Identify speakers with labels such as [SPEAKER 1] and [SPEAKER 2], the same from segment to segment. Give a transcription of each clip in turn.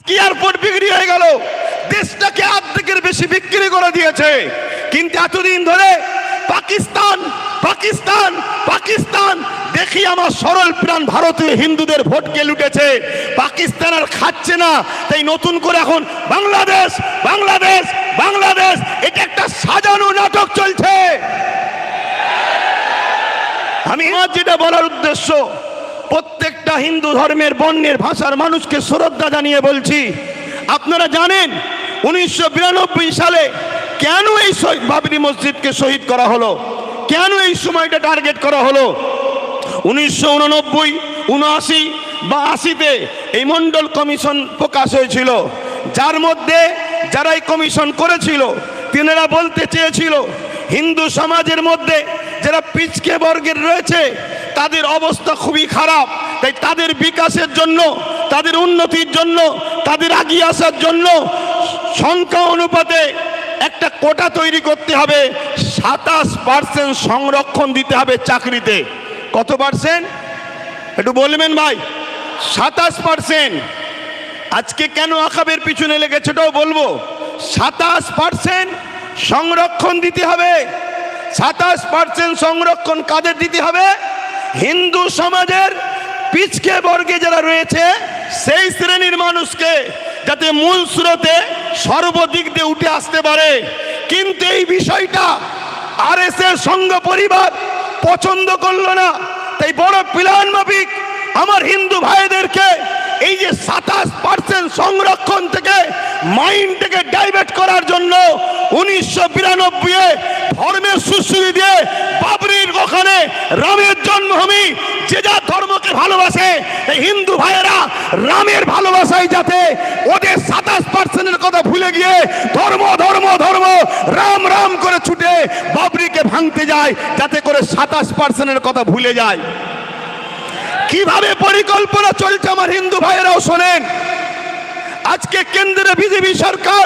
[SPEAKER 1] Airport বিক্রি হয়ে গেল, দেশটাকে অর্ধেকের বেশি বিক্রি করে দিয়েছে। কিন্তু এতদিন ধরে পাকিস্তান পাকিস্তান পাকিস্তান দেখি আমার সরল প্রাণ ভারতীয় হিন্দুদের ভোটকে লুটেছে। পাকিস্তান আর খাচ্ছে না, তাই নতুন করে এখন বাংলাদেশ বাংলাদেশ বাংলাদেশ, এটা একটা সাজানো নাটক চলছে। আমি যেটা বলার উদ্দেশ্য, প্রত্যেকটা হিন্দু ধর্মের বর্ণের ভাষার মানুষকে শ্রদ্ধা জানিয়ে বলছি, আপনারা জানেন 1992 সালে কেন এই বাবরি মসজিদকে শহীদ করা হলো, কেন এই সময়টা টার্গেট করা হলো? 1989, 79 বা 80-তে এই মন্ডল কমিশন প্রকাশ হয়েছিল, যার মধ্যে যারা এই কমিশন করেছিল তিনারা বলতে চেয়েছিল হিন্দু সমাজের মধ্যে যারা পিছকে বর্গের রয়েছে তাদের অবস্থা খুবই খারাপ, তাই তাদের বিকাশের জন্য, তাদের উন্নতির জন্য, তাদের এগিয়ে আসার জন্য সংখ্যা অনুপাতে একটা কোটা তৈরি করতে হবে। 27% সংরক্ষণ দিতে হবে চাকরিতে। কত পার্সেন্ট একটু বলবেন ভাই? 27%। আজকে কেন আকাবের পিছনে লেগেছে ওটাও বলবো। 27% সংরক্ষণ দিতে হবে। 27% সংরক্ষণ কাদের দিতে হবে? হিন্দু সমাজের পিছকে বর্গে যারা রয়েছে সেই শ্রেণীর মানুষকে, যাতে মূল স্রোতে সর্বদিক দিয়ে উঠে আসতে পারে। কিন্তু এই বিষয়টা আরএসএস সংঘ পরিবার পছন্দ করলো না, তাই বড় প্ল্যান মাফিক আমার হিন্দু ভাইদেরকে এই যে 27% সংরক্ষণ থেকে মাইন্ডটাকে ডাইভার্ট করার জন্য 1992-এ ধর্মের সুশ্রী দিয়ে বাবরির ওখানে রামের জন্মভূমি, যে যা ধর্মকে ভালোবাসে এই হিন্দু ভাইয়েরা রামের ভালোবাসায় যাতে ওদের 27%-এর কথা ভুলে গিয়ে ধর্ম ধর্ম ধর্ম রাম রাম করে ছুটে বাবরিকে ভাঙতে যায়, যাতে করে 27%-এর কথা ভুলে যায়। কিভাবে পরিকল্পনা চলছে আমার হিন্দু ভাইয়েরাও শোনেন। আজকে কেন্দ্রে বিজেপি সরকার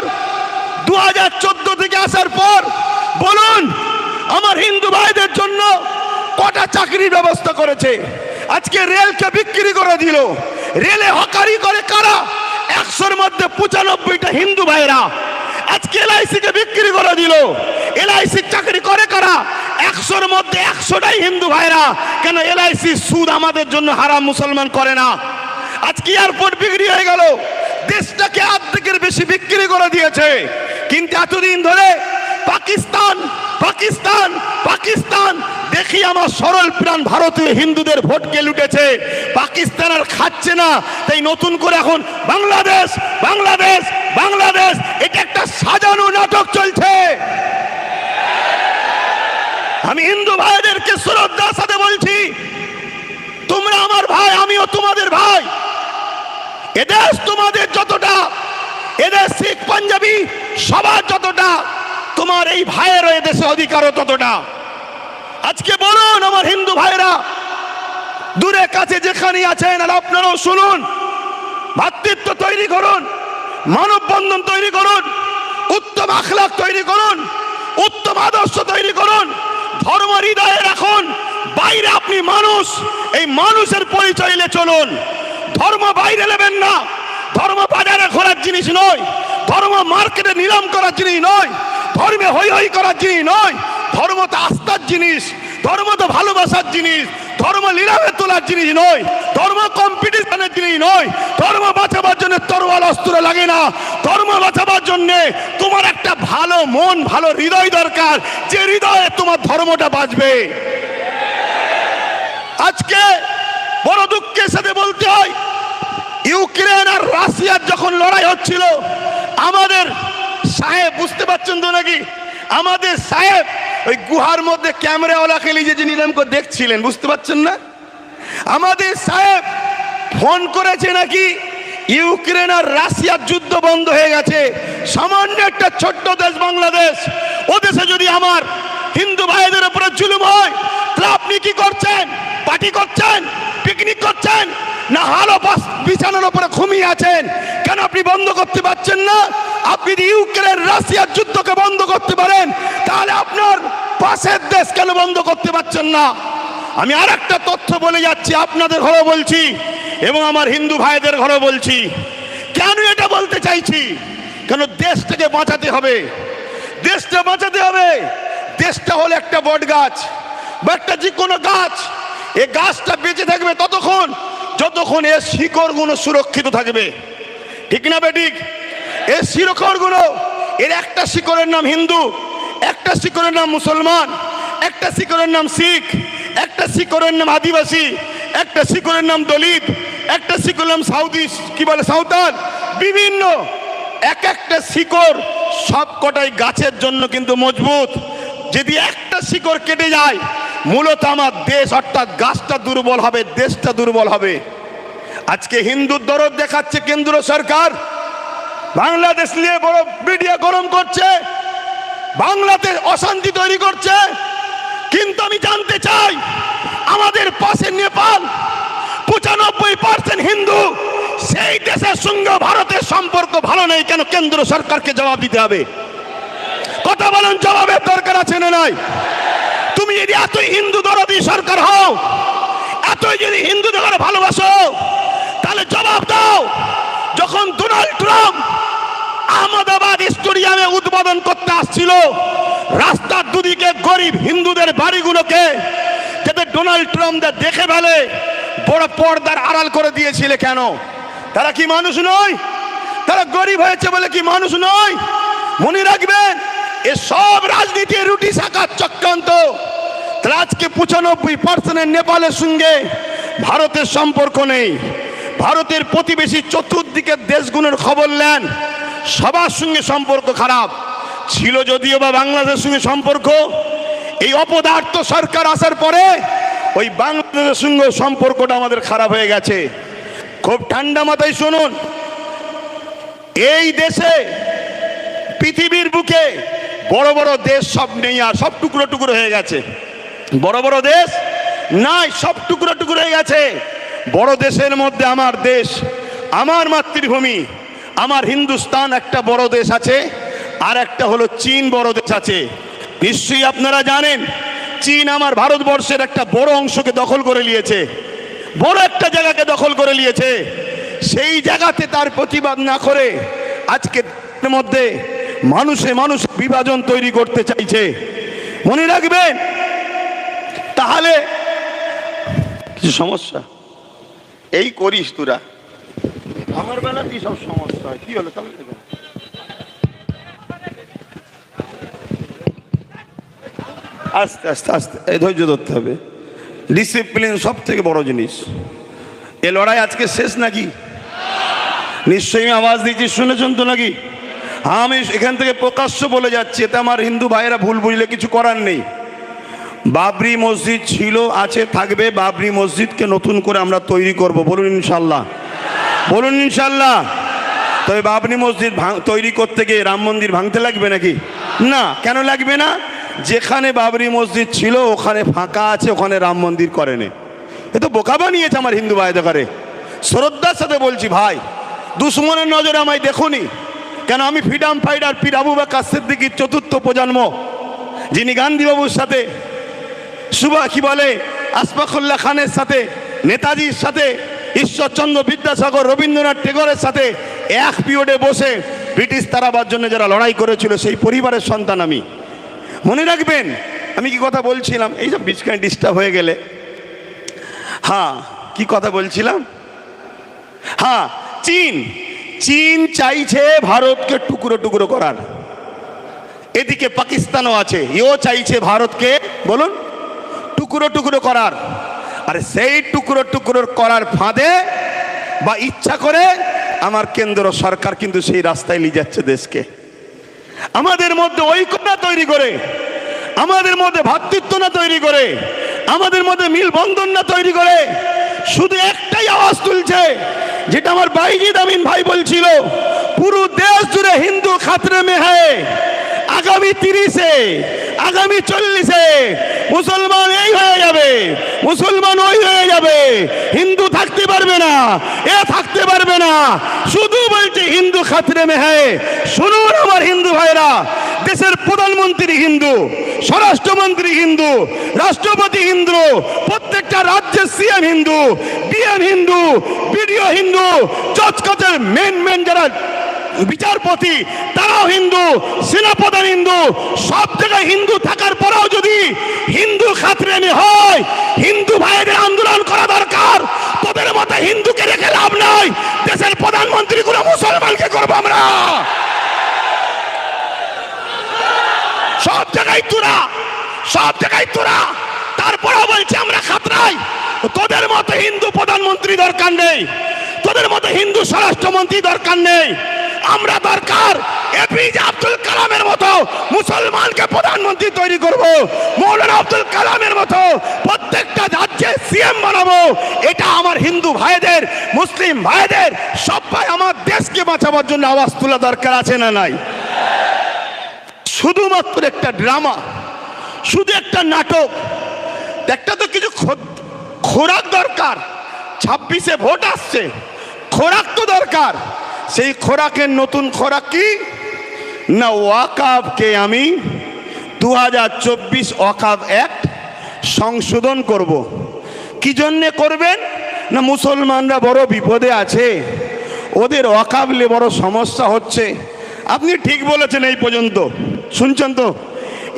[SPEAKER 1] 2014 থেকে আসার পর বলুন আমার হিন্দু ভাইদের জন্য কটা চাকরির ব্যবস্থা করেছে? আজকে রেলকে বিক্রি করে দিল। রেলে হকারি করে কারা? 100-র মধ্যে 95টা হিন্দু ভাইরা। আজকে এলআইসি কে বিক্রি করে দিল। এলআইসি চাকরি করে কারা? 100-র মধ্যে 100টাই হিন্দু ভাইরা। কেন? এলআইসি সুদ আমাদের জন্য হারাম, মুসলমান করে না। আজকে এয়ারপোর্ট বিক্রি হয়ে গেল, দেশটাকে অর্ধেকের বেশি বিক্রি করে দিয়েছে। কিন্তু এতদিন ধরে পাকিস্তান পাকিস্তান পাকিস্তান দেখি আমার সরল প্রাণ ভারতীয় হিন্দুদের ভোটকে লুটেছে। পাকিস্তান আর খাচ্ছে না, তাই নতুন করে এখন বাংলাদেশ বাংলাদেশ বাংলাদেশ, এটা একটা সাজানো নাটক চলছে। আমি হিন্দু ভাইদেরকে শ্রদ্ধার সাথে বলছি, তোমরা আমার ভাই, আমিও তোমাদের ভাই। এদেশ তোমাদের যতটা, এদেশ শিখ পাঞ্জাবি সবার যতটা, তোমার এই ভাইয়েরও এদেশে অধিকারও ততটা। আজকে বলুন আমার হিন্দু ভাইরা দূরে কাছে যেখানে আছেন, আর আপনারাও শুনুন, ভাতৃত্ব তৈরি করুন, মানববন্ধন তৈরি করুন, উত্তম আখলাক তৈরি করুন, উত্তম আদর্শ তৈরি করুন, ধর্ম হৃদয়ে রাখুন। বাইরে আপনি মানুষ, এই মানুষের পরিচয় নিয়ে চলুন। ধর্ম বাইরে নেবেন না, ধর্ম বাজারে ঘোরার জিনিস নয়, ধর্ম মার্কেটে নিলাম করার জিনিস নয়, ধর্মে হই হই করার জিনিস নয়। ধর্ম তো আস্থার জিনিস, ধর্ম তো ভালোবাসার জিনিস, ধর্ম নিলামে তোলার জিনিস নয়, ধর্ম কম্পিটিশনের জিনিস নয়। ধর্ম বাঁচাবার জন্য তরোয়াল অস্ত্র লাগে না, ধর্ম বাঁচাবার জন্য তোমার একটা ভালো মন, ভালো হৃদয় দরকার, যে হৃদয়ে তোমার ধর্মটা বাঁচবে। আজকে বড় দুঃখের সাথে বলতে হয়, ইউক্রেন আর রাশিয়ার যখন লড়াই হচ্ছিল, আমাদের সাহেব, বুঝতে পারছেন তো নাকি, আমাদের সাহেব ওই গুহার মধ্যে ক্যামেরাওয়ালাকে নিজে নিলাম করে দেখছিলেন, বুঝতে পারছেন না? আমাদের সাহেব ফোন করেছে নাকি ইউক্রেন আর রাশিয়ার যুদ্ধ বন্ধ হয়ে গেছে। সামান্য একটা ছোট্ট দেশ বাংলাদেশ, ও দেশে যদি আমার হিন্দু ভাইদের উপরে জুলুম হয়, তাহলে আপনি কি করছেন? পার্টি করছেন, পিকনিক করছেন, না হালো বিছানার উপরে ঘুমিয়ে আছেন? কেন আপনি বন্ধ করতে পারছেন না? আপনি যদি ইউক্রেন রাশিয়ার যুদ্ধকে বন্ধ করতে পারেন, তাহলে আপনার পাশের দেশ কেন বন্ধ করতে পারছেন না? আমি আর একটা তথ্য বলে যাচ্ছি, আপনাদের ঘরেও বলছি এবং আমার হিন্দু ভাইদের ঘরেও বলছি। কেন এটা চাইছি, কেন দেশটাকে বাঁচাতে হবে, দেশটা বাঁচাতে হবে। দেশটা হলো একটা বট গাছ বা একটা যে কোনো গাছ, এই গাছটা বেঁচে থাকবে ততক্ষণ যতক্ষণ এর শিকড়গুলো সুরক্ষিত থাকবে, ঠিক না বেঠিক? এর শিকড়গুলো, এর একটা শিকড়ের নাম হিন্দু, একটা শিকড়ের নাম মুসলমান, একটা শিকড়ের নাম শিখ, একটা শিকড়ের নাম আদিবাসী, একটা শিকড়ের নাম দলিত, একটা শিকড়ের নাম সাউদি কি বলে সাঁওতাল, বিভিন্ন এক একটা শিকড় সব কটাই গাছের জন্য কিন্তু মজবুত। যদি একটা শিকড় কেটে যায় মূলত আমার দেশ অর্থাৎ গাছটা দুর্বল হবে, দেশটা দুর্বল হবে। আজকে হিন্দুর দরদ দেখাচ্ছে কেন্দ্র সরকার, বাংলাদেশ নিয়ে বড় মিডিয়া গরম করছে, বাংলাদেশ অশান্তি তৈরি করছে। কিন্তু আমি জানতে চাই আমাদের পাশে নেপাল 95% হিন্দু, সেই দেশের সঙ্গে ভারতের সম্পর্ক ভালো নেই কেন? কেন্দ্র সরকারকে জবাব দিতে হবে। কথা বলেন, জবাবের দরকার আছে না নাই? তুমি যদি এতই হিন্দু দরদি সরকার হও, এতই যদি হিন্দুদের ভালোবাসো, তাহলে জবাব দাও। যখন ডোনাল্ড ট্রাম্প আহমেদাবাদ স্টেডিয়ামে উদ্বোধন করতে আসছিল, রাস্তার দুদিকে গরিব হিন্দুদের বাড়িগুলোকে যাতে ডোনাল্ড ট্রাম্প দেখে ফেলে বড় পর্দার আড়াল করে দিয়েছিল কেন? তারা কি মানুষ নয়? তারা গরিব হয়েছে বলে কি মানুষ নয়? মনে রাখবেন, এসব রাজনীতি রুটি শাখার চক্রান্ত। আজকে 95% নেপালের সঙ্গে ভারতের সম্পর্ক নেই। ভারতের প্রতিবেশী চতুর্দিকের দেশগুলোর খবর নেন, সবার সঙ্গে সম্পর্ক খারাপ ছিল। যদিও বা বাংলাদেশের সঙ্গে সম্পর্ক, এই অপদার্থ সরকার আসার পরে ওই বাংলাদেশের সঙ্গে সম্পর্কটা আমাদের খারাপ হয়ে গেছে। খুব ঠান্ডা মাথায় শুনুন, এই দেশে পৃথিবীর বুকে বড় বড় দেশ সব নেই, আর সব টুকরো টুকরো হয়ে গেছে। বড় বড় দেশ নাই, সব টুকরো টুকরো হয়ে গেছে। বড় দেশের মধ্যে আমার দেশ, আমার মাতৃভূমি, আমার হিন্দুস্তান একটা বড় দেশ আছে, আর একটা হলো চীন বড় দেশ আছে। নিশ্চয়ই আপনারা জানেন চীন আমার ভারতবর্ষের একটা বড় অংশকে দখল করে নিয়েছে, বড় একটা জায়গাকে দখল করে নিয়েছে। সেই জায়গাতে তার প্রতিবাদ না করে আজকে মধ্যে মানুষে মানুষ বিভাজন তৈরি করতে চাইছে। মনে রাখবেন, তাহলে কিছু সমস্যা এই করিস তোরা, আমার বেলা কি সব সমস্যা হয়? কি হলো তাহলে? আস্তে আস্তে আস্তে এই ধৈর্য ধরতে হবে। ডিসিপ্লিন সব থেকে বড় জিনিস। এ লড়াই আজকে শেষ নাকি? নিশ্চয়ই আওয়াজ দিচ্ছি, শুনেছেন তো নাকি? হ্যাঁ, আমি এখান থেকে প্রকাশ্য বলে যাচ্ছি, এতে আমার হিন্দু ভাইয়েরা ভুল বুঝলে কিছু করার নেই। বাবরি মসজিদ ছিল, আছে, থাকবে। বাবরি মসজিদকে নতুন করে আমরা তৈরি করব, বলুন ইনশাল্লাহ, বলুন ইনশাল্লাহ। তবে বাবরি মসজিদ তৈরি করতে গিয়ে রাম মন্দির ভাঙতে লাগবে নাকি? না। কেন লাগবে না? যেখানে বাবরি মসজিদ ছিল ওখানে ফাঁকা আছে, ওখানে রাম মন্দির করেনি। এ তো বোকা বানিয়েছে আমার হিন্দু ভাইদের করে। শ্রদ্ধার সাথে বলছি ভাই, দুশ্মনের নজরে আমায় দেখুনি কেন? আমি ফ্রিডম ফাইটার পীর আবু বকর সিদ্দিকীর চতুর্থ প্রজন্ম, যিনি গান্ধীবাবুর সাথে কি বলে আশফাকুল্লাহ খানের সাথে, নেতাজির সাথে, ঈশ্বরচন্দ্র বিদ্যাসাগর, রবীন্দ্রনাথ টেগরের সাথে এক পিরিয়ডে বসে ব্রিটিশ তাড়াবার জন্য যারা লড়াই করেছিল, সেই পরিবারের সন্তান আমি। মনে রাখবেন আমি কি কথা বলছিলাম? এইসব বিছখানে ডিস্টার্ব হয়ে গেলে। হ্যাঁ, কি কথা বলছিলাম? হ্যাঁ, চীন চাইছে ভারতকে টুকরো টুকরো করার। এদিকে পাকিস্তানও আছে, এও চাইছে ভারতকে, বলুন, টুকরো টুকরো করার। আর সেই টুকরো টুকরো করার ফাঁদে বা ইচ্ছা করে আমার কেন্দ্র সরকার কিন্তু সেই রাস্তায় নিয়ে যাচ্ছে দেশকে। আমাদের মধ্যে ঐক্য না তৈরি করে, আমাদের মধ্যে ভ্রাতৃত্ব না তৈরি করে, আমাদের মধ্যে মিলবন্ধন না তৈরি করে, শুধু একটাই আওয়াজ তুলছে, যেটা আমার বাইজিদ আমিন ভাই বলছিল, পুরো দেশ জুড়ে হিন্দু খাতরে মে হ্যায়। আগামী 30-এ, আগামী 40-এ মুসলমান এই হয়ে যাবে, মুসলমান ওই হয়ে যাবে, হিন্দু থাকতে পারবে না, এ থাকতে পারবে না। শুধু বলছে হিন্দু খাতরে মে হ্যায়। শুনুন আমার হিন্দু ভাইরা, দেশের প্রধানমন্ত্রী হিন্দু, স্বরাষ্ট্রমন্ত্রী হিন্দু, রাষ্ট্রপতি হিন্দু, প্রত্যেকটা রাজ্যের CM Hindu, DM Hindu, BDO Hindu, জজ কোর্টের মেন যারা বিচারপতি তারাও হিন্দু, সেনাপ্রধান হিন্দু, সব জায়গায় হিন্দু থাকার পরেও যদি হিন্দু খাতরেমি হয়, হিন্দু ভাইদের আন্দোলন করা দরকার। তোদের মতো হিন্দুকে রেখে লাভ নাই, দেশের প্রধানমন্ত্রী গুলো মুসলমানকে করবো আমরা। সব জায়গায় তোরা, সব জায়গায় তোরা, তারপরেও বলছে আমরা খাতরাই। তোদের মতো হিন্দু প্রধানমন্ত্রী দরকার নেই, তোদের মতো হিন্দু স্বরাষ্ট্রমন্ত্রী দরকার নেই। আমরা দরকার এপিজে আব্দুল কালামের মতো মুসলমানকে প্রধানমন্ত্রী তৈরি করব, মৌলানা আব্দুল কালামের মতো প্রত্যেকটা রাজ্যে সিএম বানাবো। এটা আমার হিন্দু ভাইদের, মুসলিম ভাইদের, সবাই আমার দেশকে বাঁচাবার জন্য আওয়াজ তোলা দরকার আছে না নাই? শুধুমাত্র একটা ড্রামা, শুধু একটা নাটক, একটা তো কিছু খোরাক দরকার। 26-এ ভোট আসছে, খোরাক তো দরকার। সেই খোরাকের নতুন খোরাক কি না, ওয়াকাফকে আমি 2024 ওয়াকাফ অ্যাক্ট সংশোধন করব। কি জন্যে করবেন না, মুসলমানরা বড় বিপদে আছে, ওদের ওয়াকাফ নিয়ে বড় সমস্যা হচ্ছে। আপনি ঠিক বলেছেন, এই পর্যন্ত শুনছেন তো,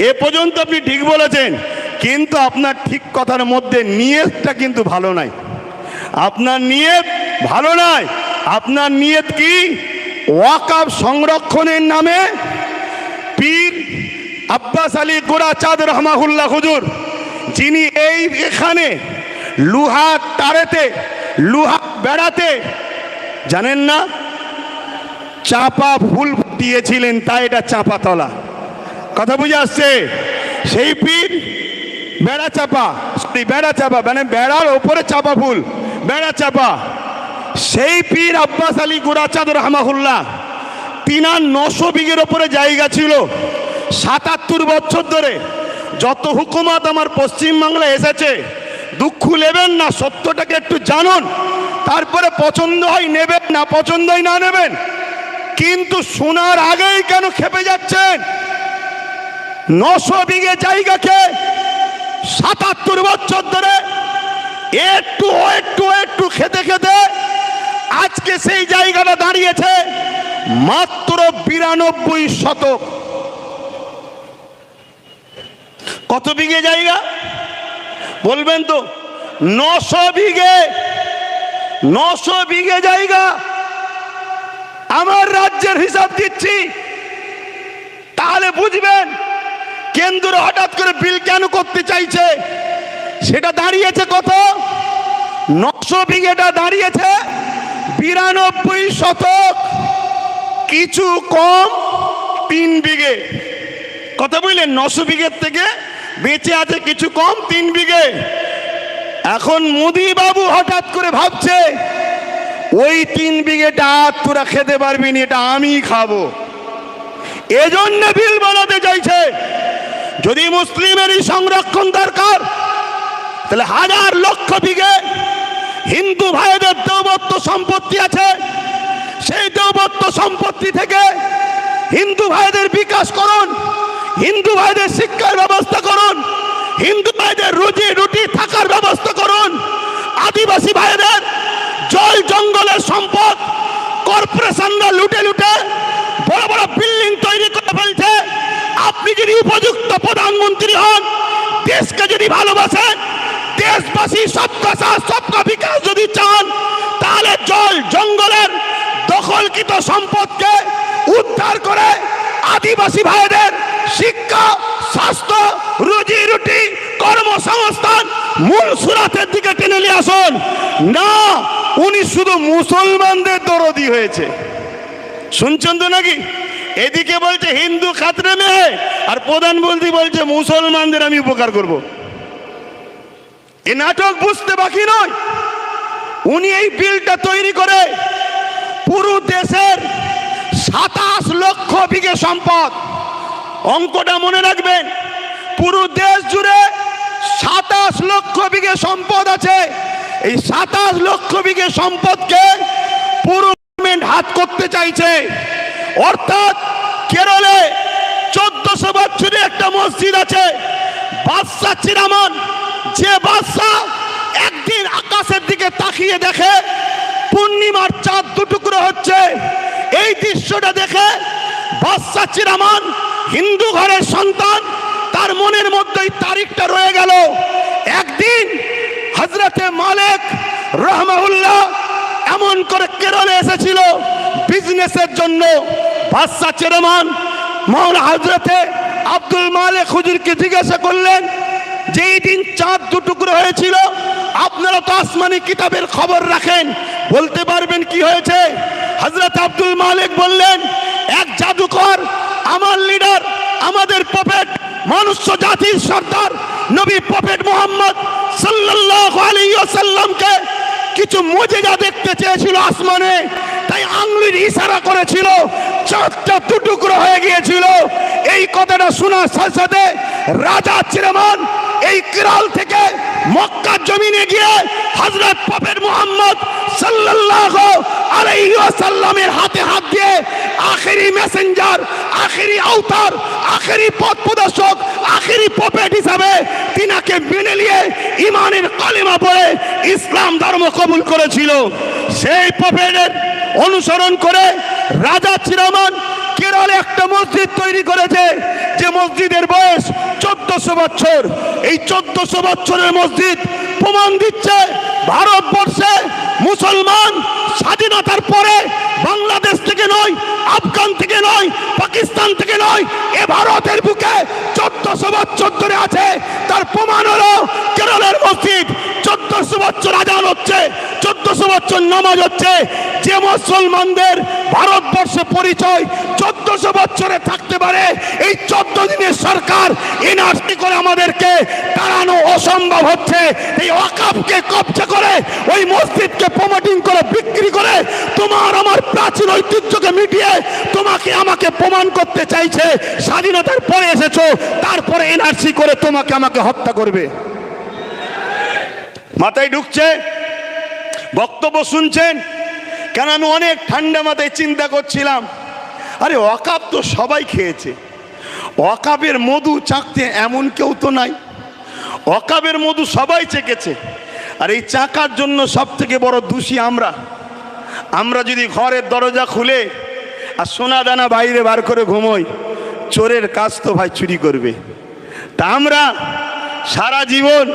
[SPEAKER 1] এ পর্যন্ত আপনি ঠিক বলেছেন, কিন্তু আপনার ঠিক কথার মধ্যে নিয়তটা কিন্তু ভালো নাই। আপনার নিয়ত ভালো নাই। আপনার নিয়ত কি? ওয়াকাফ সংরক্ষণের নামে পীর আব্বাস আলী গোরাচাঁদ রহমাহুল্লাহ হুজুর, যিনি এখানে লোহা তারেতে, লোহা বেড়াতে জানেন না চাপা ফুল দিয়েছিলেন, তাই এটা চাপা তলা। কথা বুঝে আসছে? সেই পীর বেড়া চাপা, বেড়া চাপা মানে বেড়ার ওপরে চাপা ফুল, বেড়া চাপা। সেই পীর আব্বাস আলী গোরাচাঁদ রহমাহুল্লাহ, তিনার 900 বিঘের ওপরে জায়গা ছিল। 77 বছর ধরে যত হুকুমত আমার পশ্চিমবাংলায় এসেছে, দুঃখ নেবেন না, সত্যটাকে একটু জানুন, তারপরে পছন্দ হয় নেবেন, না পছন্দ হয় না নেবেন। কিন্তু শোনার আগেই কেন খেপে যাচ্ছেন? 900 বিঘে জায়গাকে 77 বছর ধরে একটু একটু একটু খেতে খেতে আজকে সেই জায়গাটা দাঁড়িয়েছে মাত্র 92 শতক। কত বিঘে জায়গা বলবেন তো? 900 বিঘে, 900 বিঘে জায়গা। আমার রাজ্যের হিসাব দিচ্ছি, তাহলে বুঝবেন কেন্দ্র হঠাৎ করে বিল কেন করতে চাইছে। সেটা দাঁড়িয়েছে কত? 900 বিঘেটা দাঁড়িয়েছে 92 শতক, কিছু কম 3 বিঘে। কথা বুঝলেন? 900 বিঘের থেকে বেঁচে আছে কিছু কম 3 বিঘে। এখন মোদি বাবু হঠাৎ করে ভাবছে ওই 3 বিঘেটা তোরা খেতে পারবি না, এটা আমি খাবো, এজন্য বিল বানাতে চাইছে। যদি মুসলিমেরই সংরক্ষণ দরকার, তাহলে হাজার লক্ষ বিঘে হিন্দু ভাইদের দেবত্ব সম্পত্তি আছে, সেই দেবত্ব সম্পত্তি থেকে হিন্দু ভাইদের বিকাশ করুন, হিন্দু ভাইদের শিক্ষার ব্যবস্থা করুন, হিন্দু ভাইদের রুজি রুটি থাকার ব্যবস্থা করুন। আদিবাসী ভাইদের জল জঙ্গলের সম্পদ কর্পোরেশনরা লুটে লুটে বড় বড় বিল্ডিং তৈরি করে ফেলছে। আপনি যদি উপযুক্ত প্রধানমন্ত্রী হন, দেশকে যদি ভালোবাসেন, দেশবাসী সবকা সাথ সবকা বিকাশ যদি চান, তাহলে জল জঙ্গলের দখলকৃত সম্পদকে উদ্ধার করে আদিবাসী ভাইদের শিক্ষা, স্বাস্থ্য, রুজি রুটি, কর্মসংস্থান মূল সুরাতের দিকে টেনে নিয়ে আসুন। না, উনি শুধু মুসলমানদের দরদি হয়েছে। শুনছেন তো নাকি? এদিকে বলছে হিন্দু খাতরে মেয়ে, আর প্রধানমন্ত্রী বলছে মুসলমানদের আমি উপকার করব। এ নাটক বুঝতে বাকি নয়। উনি এই বিলটা তৈরি করে পুরো দেশের 27 লক্ষ বিঘে সম্পদ, অঙ্কটা মনে রাখবেন, পুরো দেশ জুড়ে 27 লক্ষ বিঘে সম্পদ আছে। এই 27 লক্ষ বিঘে সম্পদকে পুরো গভর্নমেন্ট হাত করতে চাইছে। অর্থাৎ কেরলে 1400 বছরে একটা মসজিদ আছে, বাদশা চিরামান, যে বাদশা একদিন আকাশের দিকে তাকিয়ে দেখে পূর্ণিমার চাঁদ দুটুকরো হচ্ছে, এই দৃশ্যটা দেখে বাদশা চিরামান হিন্দু ঘরের সন্তান, তার মনের মধ্যে এই তারিখটা রয়ে গেল। একদিন হযরতে মালিক রাহমাহুল্লাহ এমন করে কেরলে এসেছিল বিজনেসের জন্য। বাদশা চিরামান মাওলানা হযরতে আব্দুল মালিক হুজুরকে জিজ্ঞাসা করলেন যে এই দিন চাঁদ দুটুকরো হয়েছিল, আপনারা তো আসমানি কিতাবের খবর রাখেন, বলতে পারবেন কি হয়েছে? হযরত আব্দুল মালিক বললেন, এক জাদুকর আমার লিডার, আমাদের প্রফেট, মনুষ্য জাতির সর্দার নবী প্রফেট মুহাম্মদ সাল্লাল্লাহু আলাইহি ওয়াসাল্লামকে কিছু মুজিজা দেখতে চেয়েছিল আসমানে, তাই আঙ্গুলের ইশারা করেছিল, চাঁদটা দুটুকরো হয়ে গিয়েছিল। এই কথাটা শোনার সাথে সাথে রাজা চিরামান এই কেরল থেকে মক্কার জমিনে গিয়ে হযরত প্রফেট মুহাম্মদ সাল্লাল্লাহু আলাইহি ওয়াসাল্লামের হাতে হাত দিয়ে আখেরি মেসেঞ্জার, আখেরি আওতার, আখেরি পথ প্রদর্শক, আখেরি প্রফেট হিসাবে তিনাকে মেনে নিয়ে ঈমানের কালিমা পড়ে ইসলাম ধর্ম কবুল করেছিল। সেই প্রফেটের অনুসরণ করে রাজা চিরামান কেরলে একটা মসজিদ তৈরি করেছে, যে মসজিদের বয়স 1400 বছর। এই 1400 বছরের মসজিদ প্রমাণ দিচ্ছে ভারতবর্ষে মুসলমান স্বাধীনতার পরে বাংলাদেশ থেকে নয়, আফগান থেকে নয়, পাকিস্তান থেকে নয়, এ ভারতের বুকে 1400 বছর ধরে আছে। তার প্রমাণ হলো কেরলের মসজিদ। 1400 বছর আজান হচ্ছে, 1400 বছর নামাজ হচ্ছে। যে মুসলমানদের ভারতবর্ষে পরিচয় 1400 বছরে থাকতে পারে, এই 14 দিনের সরকার এনআরসি করে আমাদেরকে তাড়ানো অসম্ভব হচ্ছে। এই ওয়াকফকে কবজা করে, ওই মসজিদকে প্রমোটিং করে, বিক্রি করে তোমার আমার প্রাচীন ঐতিহ্যকে মিটিয়ে তোমাকে আমাকে প্রমাণ করতে চাইছে স্বাধীনতার পরে এসেছো, তারপরে এনআরসি করে তোমাকে আমাকে হত্যা করবে। মাথায় ঢুকছে? বক্তব্য শুনছেন? কেন আমি অনেক ঠান্ডা মাথায় চিন্তা করছিলাম, আরে ওয়াকফ তো সবাই খেয়েছে, ওয়াকফের মধু চাকতে এমন কেউ তো নাই। ওয়াকফের মধু সবাই চেকেছে, আর এই চাকার জন্য সব থেকে বড় দোষী আমরা। আমরা যদি ঘরের দরজা খুলে আর সোনা দানা বাইরে বার করে ঘুমোই, চোরের কাজ তো ভাই চুরি করবে। তা আমরা সারা জীবন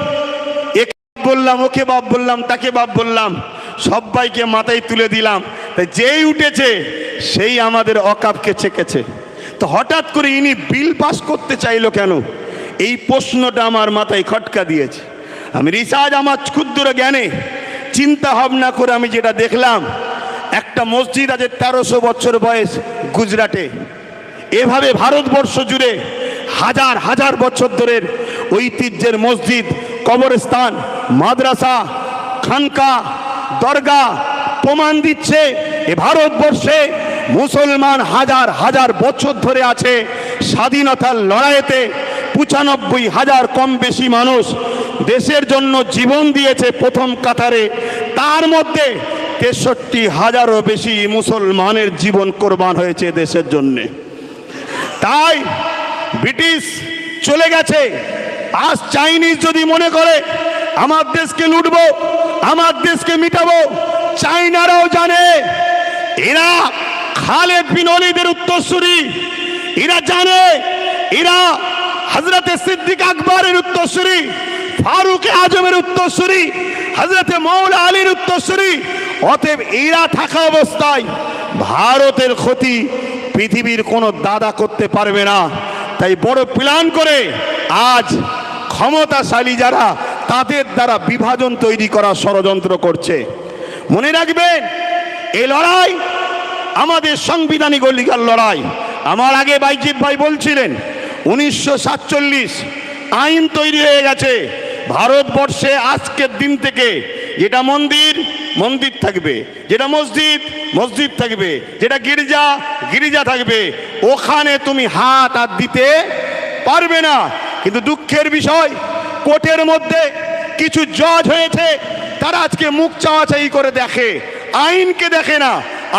[SPEAKER 1] একে বললাম, ওকে বাপ বললাম, তাকে বাপ বললাম, সবাইকে মাথায় তুলে দিলাম। যেই উঠেছে সেই আমাদের ওয়াকফকে চেকেছে। তো হঠাৎ করে ইনি বিল পাস করতে চাইলো কেন? এই প্রশ্নটা আমার মাথায় খটকা দিয়েছে। আমি রিসার্চ, আমার ক্ষুদ্র জ্ঞানে চিন্তা ভাবনা করে আমি যেটা দেখলাম, একটা মসজিদ আছে 1300 বছর বয়স গুজরাটে। এভাবে ভারতবর্ষ জুড়ে হাজার হাজার বছর ধরে ঐতিহ্যের মসজিদ, কবরস্থান, মাদ্রাসা, খানকা, দরগা প্রমাণ দিচ্ছে এ ভারতবর্ষে মুসলমান হাজার হাজার বছর ধরে আছে। স্বাধীনতার লড়াইতে 95,000 কম বেশি মানুষ দেশের জন্য জীবন দিয়েছে প্রথম কাতারে। তার মধ্যে 63,000-ও বেশি মুসলমানের জীবন কোরবান হয়েছে দেশের জন্য। তাই ব্রিটিশ চলে গেছে। আজ চাইনিজ যদি মনে করে আমার দেশকে লুটবো, আমার দেশকে মিটাবো, চাইনারাও জানে এরা খালেদ বিন ওলীদের উত্তরসূরি। এরা জানে এরা হযরতে সিদ্দিক আকবরের উত্তরসূরি, ফারুক আজমের উত্তরসূরি, হযরতে মৌলা আলীর উত্তরসূরি। অতএব এরা থাকা অবস্থায় ভারতের ক্ষতি পৃথিবীর কোনো দাদা করতে পারবে না। তাই বড় প্ল্যান করে আজ ক্ষমতাশালী যারা, তাদের দ্বারা বিভাজন তৈরি করার ষড়যন্ত্র করছে। মনে রাখবেন, এই লড়াই আমাদের সাংবিধানিক অধিকার লড়াই। আমার আগে বাইজিৎ ভাই বলছিলেন 1947 আইন তৈরি হয়ে গেছে ভারতবর্ষে। আজকের দিন থেকে যেটা মন্দির মন্দির থাকবে, যেটা মসজিদ মসজিদ থাকবে, যেটা গির্জা গির্জা থাকবে, ওখানে তুমি হাত আর দিতে পারবে না। কিন্তু দুঃখের বিষয়, কোর্টের মধ্যে কিছু জজ হয়েছে, তারা আজকে মুখ চাওয়াচাই করে দেখে, আইনকে দেখে না,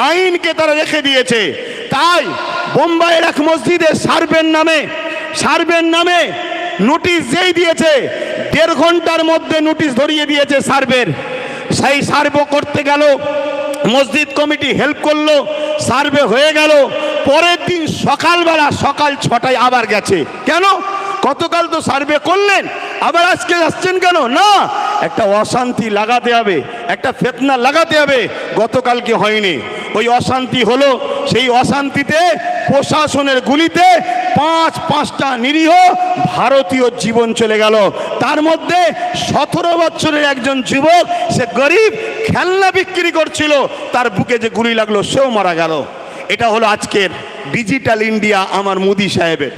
[SPEAKER 1] আইনকে তারা রেখে দিয়েছে। তাই বোম্বাইয়ের এক মসজিদে সার্ভের নামে নোটিশ যেই দিয়েছে, 1.5 ঘন্টার মধ্যে নোটিশ ধরিয়ে দিয়েছে সার্ভের। সেই সার্ভে করতে গেল, মসজিদ কমিটি হেল্প করলো, সার্ভে হয়ে গেল, পরের দিন সকালবেলা সকাল 6টায় আবার গেছে। কেন? গতকাল তো সার্ভে করলেন, আবার আজকে আসছেন কেন? না, একটা অশান্তি লাগাতে হবে, একটা ফিতনা লাগাতে হবে। গতকালকে হয়নি, ওই অশান্তি হলো, সেই অশান্তিতে প্রশাসনের গুলিতে পাঁচটা নিরীহ ভারতীয় জীবন চলে গেল। তার মধ্যে 17 বছরের একজন যুবক, সে গরিব, খেলনা বিক্রি করছিল, তার বুকে যে গুলি লাগলো সেও মারা গেল। এটা হলো আজকের ডিজিটাল ইন্ডিয়া আমার মোদি সাহেবের।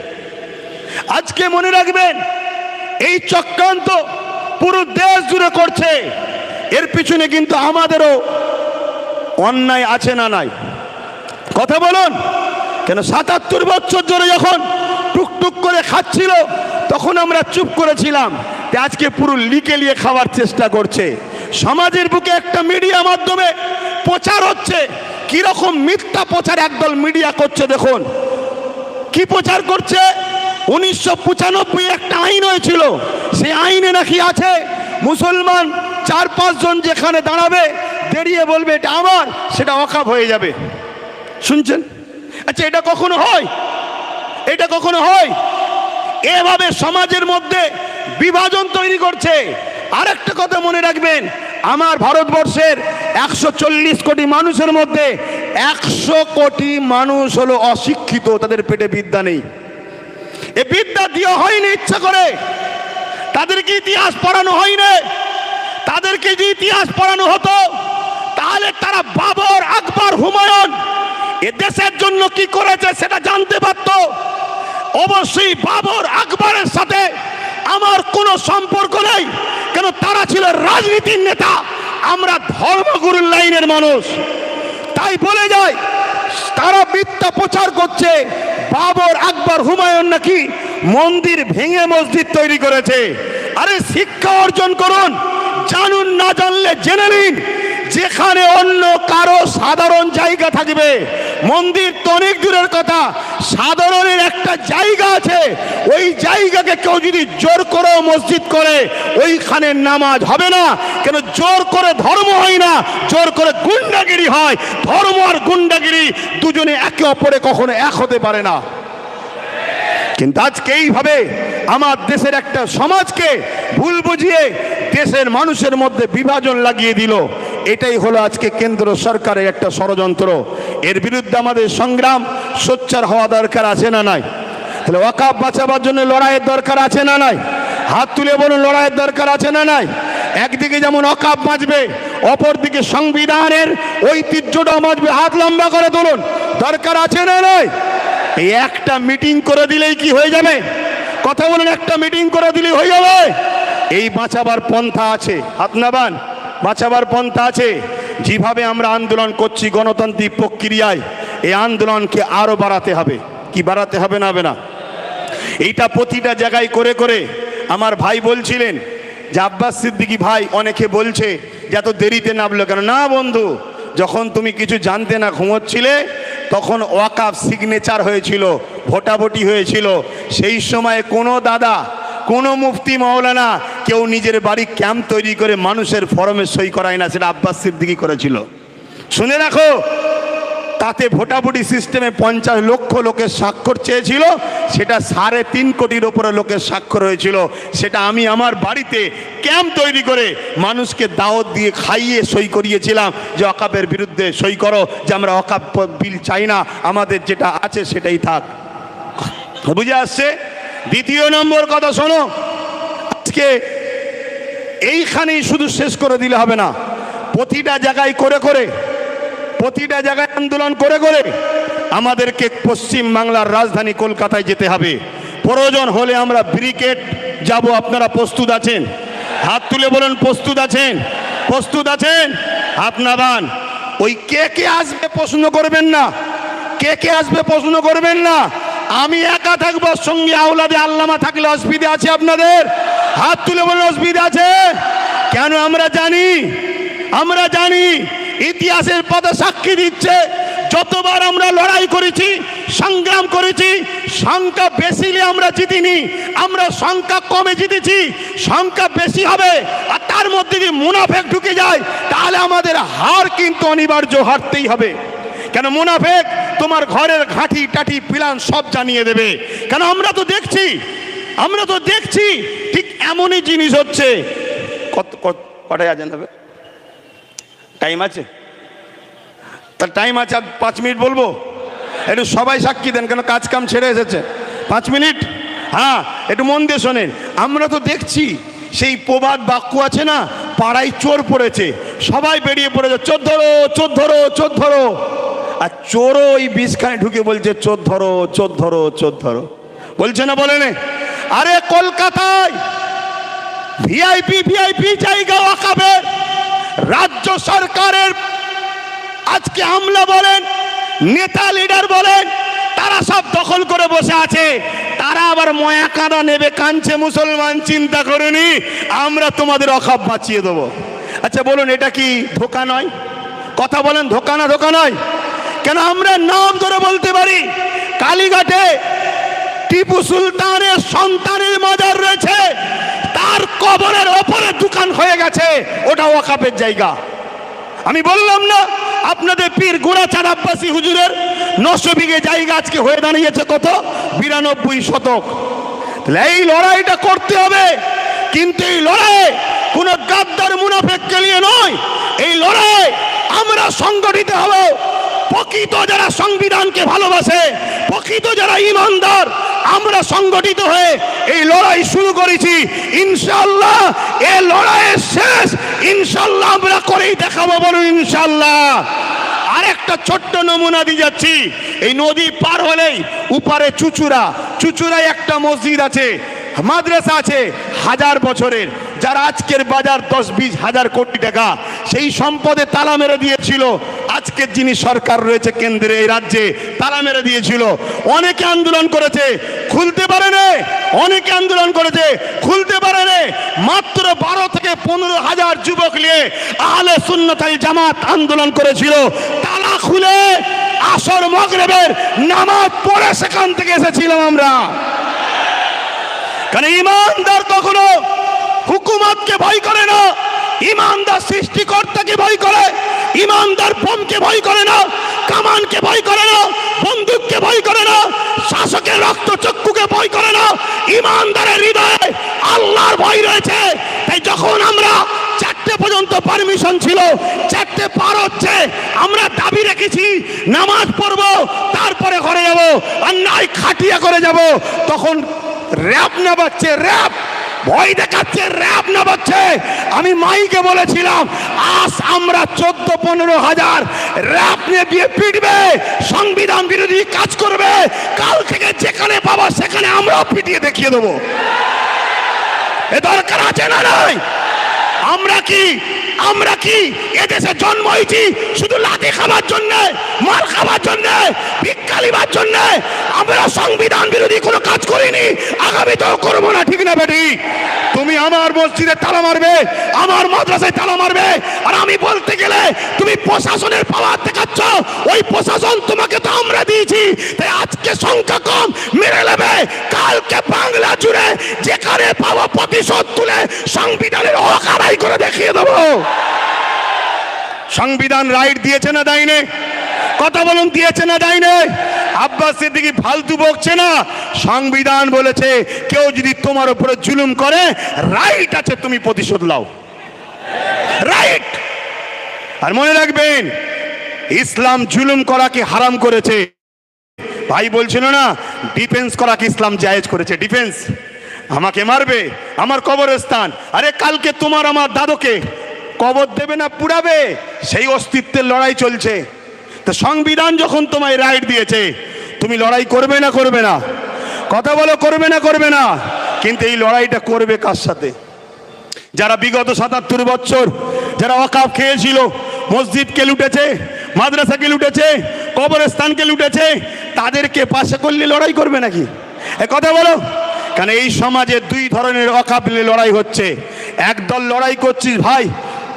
[SPEAKER 1] আজকে মনে রাখবেন, এই চক্রান্ত পুরো দেশ জুড়ে করছে, এর পিছনে কিন্তু আমাদেরও অন্যায় আছে না নাই? কথা বলুন। কেন 77 বছর ধরে যখন টুকটুক করে খাচ্ছিল তখন আমরা চুপ করেছিলাম, আজকে পুরো লিকে লিয়ে খাওয়ার চেষ্টা করছে। সমাজের বুকে একটা মিডিয়া মাধ্যমে প্রচার হচ্ছে, কিরকম মিথ্যা প্রচার একদল মিডিয়া করছে। দেখুন কি প্রচার করছে। 1995 একটা আইন হয়েছিল, সেই আইনে নাকি আছে মুসলমান 4-5 জন যেখানে দাঁড়াবে, দাঁড়িয়ে বলবে এটা আমার, সেটা ওয়াকফ হয়ে যাবে। শুনছেন? আচ্ছা, এটা কখনো হয়? এটা কখনো হয়? এভাবে সমাজের মধ্যে বিভাজন তৈরি করছে। আরেকটা কথা মনে রাখবেন, আমার ভারতবর্ষের 140 কোটি মানুষের মধ্যে 100 কোটি মানুষ হলো অশিক্ষিত, তাদের পেটে বিদ্যা নেই। এ বিদ্যা দেওয়া হয়নি ইচ্ছা করে, তাদেরকে ইতিহাস পড়ানো হয়নি। তাদেরকে যে ইতিহাস পড়ানো হতো তাহলে তারা বাবর, আকবর, হুমায়ুন এ দেশের জন্য কি করেছে সেটা জানতে পারত। অবশ্যই বাবর, আকবরের সাথে আমার কোনো সম্পর্ক নেই, কেন তারা ছিল রাজনীতির নেতা, আমরা ধর্মগুরুর লাইনের মানুষ। তাই বলে যায়, তারা মিথ্যা প্রচার করছে বাবর, আকবর, হুমায়ুন নাকি মন্দির ভেঙে মসজিদ তৈরি করেছে। আরে শিক্ষা অর্জন করুন, জানুন, না জানলে জেনে নিন। যেখানে অন্য কারো সাধারণ জায়গা থাকবে, মন্দির তো অনেক দূরের কথা, সাধারণের একটা জায়গা আছে, ওই জায়গাকে কেউ যদি জোর করে মসজিদ করে, ওইখানে নামাজ হবে না। কেন? জোর করে ধর্ম হয় না, জোর করে গুন্ডাগিরি হয়। ধর্ম আর গুন্ডাগিরি দুজনে একে অপরে কখনো এক হতে পারে না। কিন্তু আজকে এইভাবে আমার দেশের একটা সমাজকে ভুল বুঝিয়ে দেশের মানুষের মধ্যে বিভাজন লাগিয়ে দিল। এটাই হলো আজকে কেন্দ্র সরকারের একটা ষড়যন্ত্র। এর বিরুদ্ধে আমাদের সংগ্রাম সোচ্চার হওয়া দরকার আছে না নাই? তাহলে ওয়াকফ বাঁচাবার জন্য লড়াইয়ের দরকার আছে না নাই? হাত তুলে বলুন, লড়াইয়ের দরকার আছে না নাই? একদিকে যেমন ওয়াকফ বাঁচবে, অপরদিকে সংবিধানের ঐতিহ্যটাও বাঁচবে। হাত লম্বা করে তুলুন, দরকার আছে না নাই? এই একটা মিটিং করে দিলেই কি হয়ে যাবে? কথা বলুন, একটা মিটিং করে দিলেই হয়ে যাবে? এই বাঁচাবার পন্থা আছে, হাত নামান, বাঁচাবার পন্থা আছে। যেভাবে আমরা আন্দোলন করছি গণতান্ত্রিক প্রক্রিয়ায়, এই আন্দোলনকে আরো বাড়াতে হবে। কি বাড়াতে হবে? না হবে না? এইটা প্রতিটা জায়গায় করে করে আমার ভাই বলছিলেন যে আব্বাস সিদ্দিকী ভাই, অনেকে বলছে যে এত দেরিতে নামলো কেন? না বন্ধু, যখন তুমি কিছু জানতে না ঘুমোচ্ছিলে তখন ওয়াকফ সিগনেচার হয়েছিল, ভোটাভুটি হয়েছিল। সেই সময় কোনো দাদা, কোনো মুফতি মৌলানা কেউ নিজের বাড়ি ক্যাম্প তৈরি করে মানুষের ফরমে সই করায় না, সেটা আব্বাস সিদ্দিকী করেছিল। শুনে রাখো, তাতে ভোটাভুটি সিস্টেমে 50 লক্ষ লোকের স্বাক্ষর চেয়েছিল, সেটা 3.5 কোটির ওপরে লোকের স্বাক্ষর হয়েছিল। সেটা আমি আমার বাড়িতে ক্যাম্প তৈরি করে মানুষকে দাওয়াত দিয়ে খাইয়ে সই করিয়েছিলাম যে ওয়াকফের বিরুদ্ধে সই করো, যে আমরা ওয়াকফ বিল চাই না, আমাদের যেটা আছে সেটাই থাক। বুঝে আসছে? দ্বিতীয় নম্বর কথা শোনো, আজকে এইখানেই শুধু শেষ করে দিলে হবে না, প্রতিটা জায়গায় করে করে, প্রতিটা জায়গায় আন্দোলন করে করে আমাদেরকে পশ্চিম বাংলার রাজধানী কলকাতায় যেতে হবে। প্রয়োজন হলে আমরা ব্রিগেড যাব। আপনারা প্রস্তুত আছেন? হাত তুলে বলুন, প্রস্তুত আছেন? প্রস্তুত আছেন? হাত নামান। ওই কে কে আসবে প্রশ্ন করবেন না, কে কে আসবে প্রশ্ন করবেন না। আমি একা থাকবো, সঙ্গে আওলাদে আল্লামা থাকলে অসুবিধা আছে আপনাদের? হাত তুলে বলুন, অসুবিধা আছে? কেন? আমরা জানি ইতিহাসের পাতা সাক্ষী দিচ্ছে, যতবার আমরা লড়াই করেছি, সংগ্রাম করেছি, সংখ্যা বেশি হলে আমরা জিতিনি, আমরা সংখ্যা কমে জিতেছি। সংখ্যা বেশি হবে আর তার মধ্যে যদি মুনাফেক ঢুকে যায় তাহলে আমাদের হার কিন্তু অনিবার্য, হারতেই হবে। কেন মুনাফেক তোমার ঘরের ঘাঁটি টাটি প্ল্যান সব জানিয়ে দেবে। কেন আমরা তো দেখছি ঠিক এমনই জিনিস হচ্ছে। কটায় আজান হবে? টাইম আছে? তার টাইম আছে, আর 5 মিনিট বলবো। একটু সবাই সাক্ষী দেন, কেন কাজ কাম ছেড়ে এসেছে। 5 মিনিট, হ্যাঁ একটু মন দিয়ে শোনেন। আমরা তো দেখছি সেই প্রবাদ বাক্য আছে না, পাড়ায় চোর পড়েছে, সবাই বেরিয়ে পড়েছে, চোর ধরো চোর ধরো চোর ধরো। আর চোরও ওই বিষখানে ঢুকে বলছে চোর ধরো চোর ধরো চোর ধরো, বলছে না বলেন? আরে কলকাতায় ভিআইপি জায়গা ওয়াকাফের রাজ্য সরকারের আজকে আমলা বলেন, নেতা লিডার বলেন, তারা সব দখল করে বসে আছে। তারা আবার ময়া কাঁদা নেবে, কাঁদছে মুসলমান, চিন্তা করুনি আমরা তোমাদের ওয়াকাফ বাঁচিয়ে দেবো। আচ্ছা বলুন, এটা কি ধোঁকা নয়? কথা বলেন, ধোঁকা না ধোঁকা নয়? কেন আমরা নাম ধরে বলতে পারি, কালীঘাটে টিপু সুলতানের সন্তানের মাজার রয়েছে, তার কবরের ওপরে দোকান হয়ে গেছে, ওটা ওয়াকাফের জায়গা। আমি বললাম না আপনাদের পীর গোড়াচাঁদ আব্বাসী হুজুরের 900 বিঘে জায়গা আজকে হয়ে দাঁড়িয়েছে কত? 92 শতক। তাহলে এই লড়াইটা করতে হবে, কিন্তু এই লড়াই কোন গাদ্দার মুনাফেককে নিয়ে নয়। এই লড়াই আমরা সংগঠিত হব। প্রকৃত যারা সংবিধানকে ভালোবাসে, প্রকৃত যারা ইমানদার, আমরা সংগঠিত হয়ে এই লড়াই শুরু করেছি। ইনশাআল্লাহ এই লড়াইয়ের শেষ ইনশাআল্লাহ আমরা করেই দেখাবো, বলুন ইনশাআল্লাহ। আরেকটা ছোট্ট নমুনা দিয়ে যাচ্ছি। এই নদী পার হলেই উপারে চুচুড়ায় একটা মসজিদ আছে, মাদ্রাসা আছে 1000 বছরের, যারা আজকের বাজার 10-20 হাজার কোটি টাকা, সেই সম্পদে তালা মেরে দিয়েছিল আজকের যিনি সরকার রয়েছে কেন্দ্রে, এই রাজ্যে তালা মেরে দিয়েছিল। অনেকে আন্দোলন করেছে, খুলতে পারে না। অনেকে আন্দোলন করেছে, খুলতে পারে না। মাত্র 12 থেকে 15 হাজার যুবক নিয়ে আহলে সুন্নাত ওয়াল জামাত আন্দোলন করেছিল। তালা খুলে আসর মাগরিবের নামাজ পড়ে সেখান থেকে এসেছিলাম আমরা। কারণ ইমানদার কখনো হুকুমতকে ভয় করে না, ইমানদার সৃষ্টিকর্তাকে ভয় করে। ইমানদার বোমকে ভয় করে না, কামানকে ভয় করে না, বন্দুককে ভয় করে না, শাসকের রক্তচক্ষুকে ভয় করে না। ইমানদারের হৃদয়ে আল্লাহর ভয় রয়েছে। তাই যখন আমরা 4টে পর্যন্ত পারমিশন ছিল, 4টে পার হচ্ছে, আমরা দাবি রেখেছি নামাজ পড়বো, তারপরে ঘরে যাবো, আর নয় খাটিয়া করে যাব। তখন র‍্যাব না বাচ্চে, র‍্যাব ভয় দেখাচ্ছে, র‍্যাব না বাচ্চে। আমি মাইকে বলেছিলাম আজ আমরা 14-15 হাজার র‍্যাব নিয়ে দিয়ে পিটবে, সংবিধান বিরোধী কাজ করবে। কাল থেকে যেখানে পাবা সেখানে আমরা পিটিয়ে দেখিয়ে দেবো। এ দরকার আছে না নাই? আমরা কি এদেশে জন্ম হয়েছি শুধু লাঠি খাবার জন্য, মার খাবার জন্য, ভিক্ষা লিবার জন্য? আমরা সংবিধান বিরোধী কোনো কাজ করিনি, আগামীতেও করবো না, ঠিক না বেটি? তুমি আমার মসজিদে তালা মারবে, আমার মাদ্রাসায় তালা মারবে, আর আমি বলতে গেলে তুমি প্রশাসনের পাওয়ার দেখাচ্ছ। ওই প্রশাসন তোমাকে তো আমরা দিয়েছি। তাই আজকে সংখ্যা কম মেরে নেবে, কালকে বাংলা জুড়ে যেখানে পাওয়া প্রতিশোধ তুলে সংবিধানের হক আদায় করে দেখিয়ে দেবো। সংবিধান রাইট দিয়েছে না দেয়নি? কথা বলুন, দিয়েছে না দেয়নি? আব্বাস সিদ্দিকী ফালতু বকছে না। সংবিধান বলেছে কেউ যদি তোমার উপরে জুলুম করে, রাইট আছে তুমি প্রতিশোধ নাও, রাইট। আর মনে রাখবেন, ইসলাম জুলুম করাকে হারাম করেছে। ভাই বলছিল না ডিফেন্স করাকে ইসলাম জায়েজ করেছে। ডিফেন্স, আমাকে মারবে, আমার কবরস্থান, আরে কালকে তোমার আমার দাদুকে কবর দেবে না পুড়াবে, সেই অস্তিত্বের লড়াই চলছে। তো সংবিধান যখন তোমায় রাইট দিয়েছে, তুমি লড়াই করবে না করবে না? কথা বলো, করবে না করবে না? কিন্তু এই লড়াইটা করবে কার সাথে? যারা বিগত 77 বছর যারা ওয়াকাফ খেয়েছিল, মসজিদকে লুটেছে, মাদ্রাসাকে লুটেছে, কবরস্থানকে লুটেছে, তাদেরকে পাশে করলে লড়াই করবে নাকি? এ কথা বলো। কারণ এই সমাজে 2 ধরনের ওয়াকাফ নিয়ে লড়াই হচ্ছে। একদল লড়াই করছিস, ভাই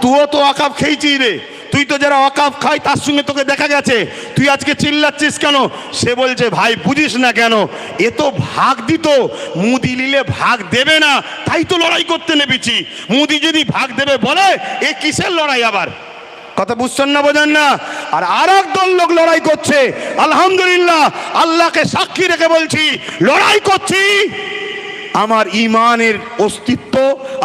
[SPEAKER 1] তুইও তো ওয়াকাফ খেয়েছিস রে, তুই তো যারা ওয়াকাফ খায় তার সঙ্গে তোকে দেখা গেছে, তুই আজকে চিল্লাচ্ছিস কেন? সে বলছে ভাই বুঝিস না কেন, এ তো ভাগ দিত, মুদি নিলে ভাগ দেবে না, তাই তো লড়াই করতে নেমেছি। মুদি যদি ভাগ দেবে বলে, এ কিসের লড়াই আবার? কথা বুঝছেন না, বোঝেন না? আর এক দল লোক লড়াই করছে, আলহামদুলিল্লাহ আল্লাহকে সাক্ষী রেখে বলছি, লড়াই করছি আমার ইমানের অস্তিত্ব,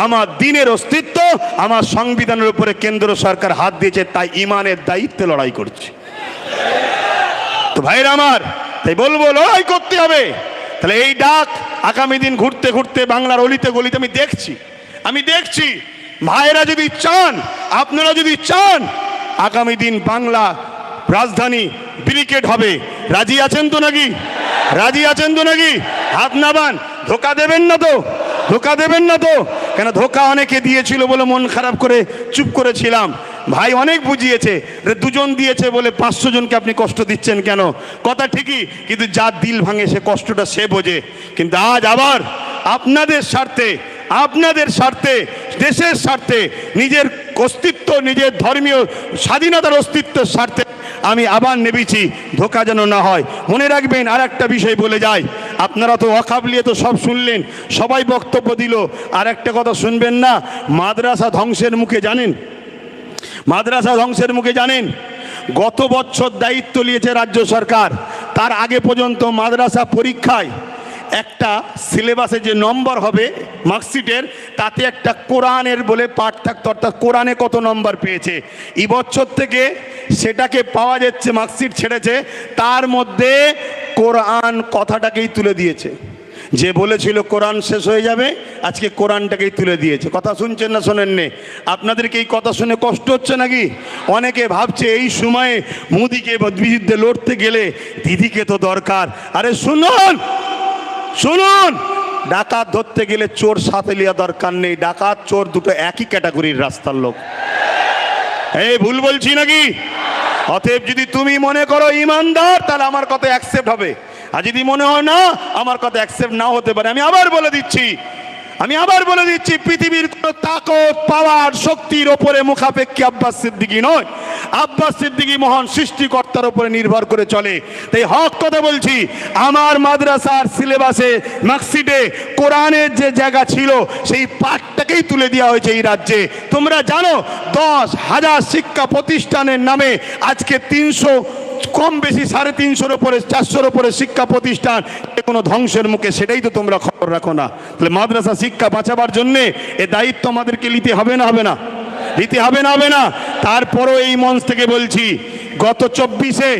[SPEAKER 1] আমার দ্বীনের অস্তিত্ব, আমার সংবিধানের উপরে কেন্দ্র সরকার হাত দিয়েছে, তাই ইমানের দায়িত্বে লড়াই করছি। তো ভাইরা আমার, তাই বলবো লড়াই করতে হবে। তাহলে এই ডাক আগামী দিন ঘুরতে ঘুরতে বাংলার অলিতে গলিতে আমি দেখছি ভাইরা যদি চান, আপনারা যদি চান আগামী দিন বাংলা রাজধানী ব্রিগেড হবে, রাজি আছেন তো নাকি? রাজি আছেন তো নাকি? হাত নামান। ধোকা দেবেন না তো? ধোকা দেবেন না তো? কেন ধোকা অনেকে দিয়েছিল বলে মন খারাপ করে চুপ করেছিলাম। ভাই অনেক বুঝিয়েছে, দুজন দিয়েছে বলে 500 জনকে আপনি কষ্ট দিচ্ছেন কেন? কথা ঠিকই, কিন্তু যার দিল ভাঙে সে কষ্টটা সে বোঝে। কিন্তু আজ আবার আপনাদের স্বার্থে দেশের স্বার্থে, নিজের অস্তিত্ব, নিজের ধর্মীয় স্বাধীনতার অস্তিত্বের স্বার্থে আমি আবার নেমেছি, ধোকা যেন না হয়। মনে রাখবেন, আর একটা বিষয় বলে যাই, আপনারা তো ওয়াকফ তো সব শুনলেন, সবাই বক্তব্য দিল, আর একটা কথা শুনবেন না? মাদ্রাসা ধ্বংসের মুখে জানেন? মাদ্রাসা ধ্বংসের মুখে জানেন? গত বছর দায়িত্ব নিয়েছে রাজ্য সরকার, তার আগে পর্যন্ত মাদ্রাসা পরীক্ষায় একটা সিলেবাসে যে নম্বর হবে মার্কশিটের, তাতে একটা কোরআনের বলে পাঠ থাকতো, অর্থাৎ কোরআনে কত নম্বর পেয়েছে। এই বছর থেকে সেটাকে পাওয়া যাচ্ছে, মার্কশিট ছেড়েছে, তার মধ্যে কোরআন কথাটাকেই তুলে দিয়েছে। যে বলেছিল কোরআন শেষ হয়ে যাবে, আজকে কোরআনটাকেই তুলে দিয়েছে। কথা শুনছেন না শোনেননি? আপনাদেরকে এই কথা শুনে কষ্ট হচ্ছে নাকি? অনেকে ভাবছে এই সময়ে মোদিকে বিরুদ্ধে লড়তে গেলে দিদিকে তো দরকার। আরে শুনুন, ডাকাত ধরতে গেলে চোর সাথে লিয়া দরকার নেই। ডাকাত চোর দুটো একই ক্যাটাগরির রাস্তার লোক। এই ভুল বলছি নাকি? অতএব যদি তুমি মনে করো ইমানদার, তাহলে আমার কথা অ্যাকসেপ্ট হবে, আর যদি মনে হয় না, আমার কথা অ্যাকসেপ্ট নাও হতে পারে। আমি আবার বলে দিচ্ছি, পৃথিবীর কোন তাকত, পাওয়ার, শক্তির ওপরে মুখাপেক্ষী আব্বাস সিদ্দিকী নয়। আব্বাস সিদ্দিকী মহান সৃষ্টিকর্তার উপরে নির্ভর করে চলে। তাই হক কথা বলছি, আমার মাদ্রাসার সিলেবাসে মার্কশিটে কোরআনের যে জায়গা ছিল সেই পাঠটাকেই তুলে দেওয়া হয়েছে এই রাজ্যে। তোমরা জানো 10,000 শিক্ষা প্রতিষ্ঠানের নামে আজকে 300 কম বেশি 350-এর উপরে 400-এর উপরে শিক্ষা প্রতিষ্ঠান কোনো ধ্বংসের মুখে, সেটাই তো তোমরা খবর রাখো না। তাহলে মাদ্রাসা শিক্ষা বাঁচাবার জন্যে এ দায়িত্ব আমাদেরকে নিতে হবে না? নিতে হবে না? তারপরও এই মঞ্চ থেকে বলছি, গত 24-এ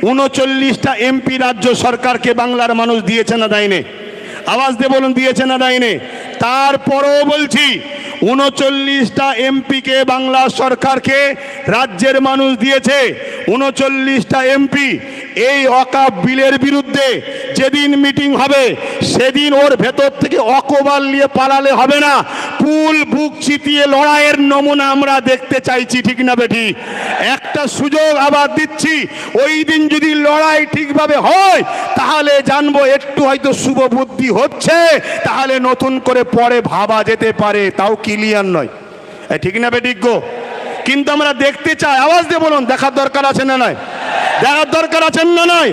[SPEAKER 1] 39টা এমপি রাজ্য সরকারকে বাংলার মানুষ দিয়েছে না দেয়নি? আওয়াজ দিয়ে বলুন, দিয়েছে না দেয়নি? তারপরও বলছি, 39টা এমপিকে বাংলা সরকারকে রাজ্যের মানুষ দিয়েছে। 39টা এমপি এই ওয়াকফ বিলের বিরুদ্ধে যেদিন মিটিং হবে, সেদিন ওর ভেতর থেকে অকবাল নিয়ে পালালে হবে না, কুল বুক চিতিয়ে লড়াইয়ের নমুনা আমরা দেখতে চাইছি। ঠিক না বেঠি? একটা সুযোগ আবার দিচ্ছি, ওই দিন যদি লড়াই ঠিকভাবে হয় তাহলে জানবো একটু হয়তো শুভ বুদ্ধি হচ্ছে, তাহলে নতুন করে পরে ভাবা যেতে পারে, তাও ক্লিয়ার নয়। ঠিক না বেঠিক গো? কিন্তু আমরা দেখতে চাই। আওয়াজ দিয়ে বলুন, দেখার দরকার আছে না নয়? দেখার দরকার আছেন না নয়?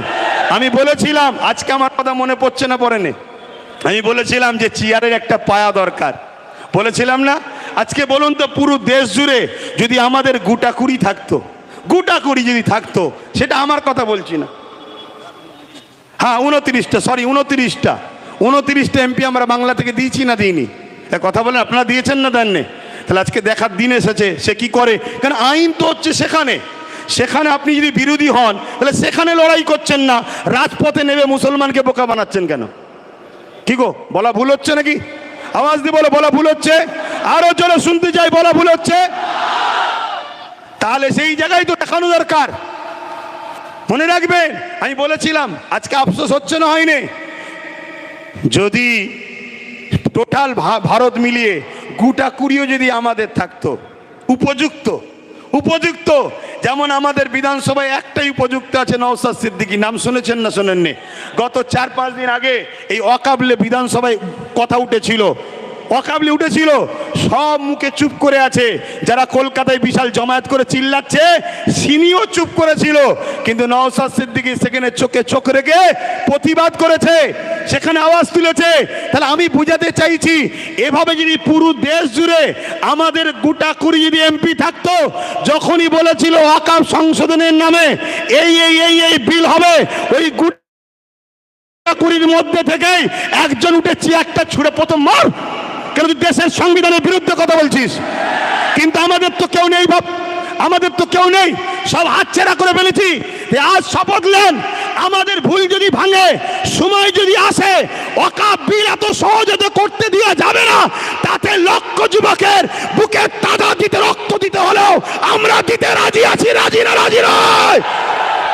[SPEAKER 1] আমি বলেছিলাম, আজকে আমার কথা মনে পড়ছে না, পড়েনি, আমি বলেছিলাম যে চেয়ারের একটা পায়া দরকার, বলেছিলাম না? আজকে বলুন তো, পুরো দেশ জুড়ে যদি আমাদের গোটাকুড়ি যদি থাকতো, সেটা আমার কথা বলছি না, হ্যাঁ 29টা এমপি আমরা বাংলা থেকে দিয়েছি না দিইনি? কথা বলেন, আপনারা দিয়েছেন না দেননি? তাহলে আজকে দেখার দিন এসেছে সে কি করে। কারণ আইন তো হচ্ছে সেখানে আপনি যদি বিরোধী হন, তাহলে সেখানে লড়াই করছেন না, রাজপথে নেমে মুসলমানকে বোকা বানাচ্ছেন কেন? কি গো, বলা ভুল হচ্ছে নাকি? আওয়াজ দিয়ে বলো, বলা ভুল হচ্ছে? আরো জোরে শুনতে চাই, বলা ভুল হচ্ছে? তাহলে সেই জায়গায় তো দেখানো দরকার। মনে রাখবেন, আমি বলেছিলাম, আজকে আফসোস হচ্ছে না হয়নি, যদি টোটাল ভারত মিলিয়ে গোটাকুড়িও যদি আমাদের থাকতো উপযুক্ত, যেমন আমাদের বিধানসভায় একটাই উপযুক্ত আছে, নওশাদ সিদ্দিকী, নাম শুনেছেন না শোনেননি? গত 4-5 দিন আগে এই ওয়াকফ বিধানসভায় কথা উঠেছিল, ওয়াকাবলি উঠেছিল, সব মুখে চুপ করে আছে। যারা কলকাতায় বিশাল জমায়েত করে চিল্লাচ্ছে সিনিও চুপ করেছিল, কিন্তু নওশাদ সিদ্দিকী সেখানে চোখে চোখ রেখে প্রতিবাদ করেছে, সেখানে আওয়াজ তুলেছে। তাহলে আমি বুঝাতে চাইছি, এভাবে যদি পুরো দেশ জুড়ে আমাদের গোটা 20 যদি এমপি থাকতো, যখনই বলেছিল ওয়াকফ সংশোধনের নামে এই বিল হবে, ওই 20 মধ্যে থেকেই একজন উঠে চেয়ারটা ছুঁড়ে প্রথম মার, কেন তুই দেশের সংবিধানের বিরুদ্ধে কথা বলছিস। কিন্তু আমাদের তো কেউ নেই বাপ, আমাদের তো কেউ নেই, সব হাতছাড়া করে ফেলেছি। আজ শপথ নেন, আমাদের ভুল যদি ভাঙে, সময় যদি আসে, ওয়াকফ বিল এত সহজে তো করতে দেওয়া যাবে না। তাতে লক্ষ যুবকের বুকে তাজা দিতে রক্ত দিতে হলেও আমরা দিতে রাজি আছি, রাজি না রাজি নয়।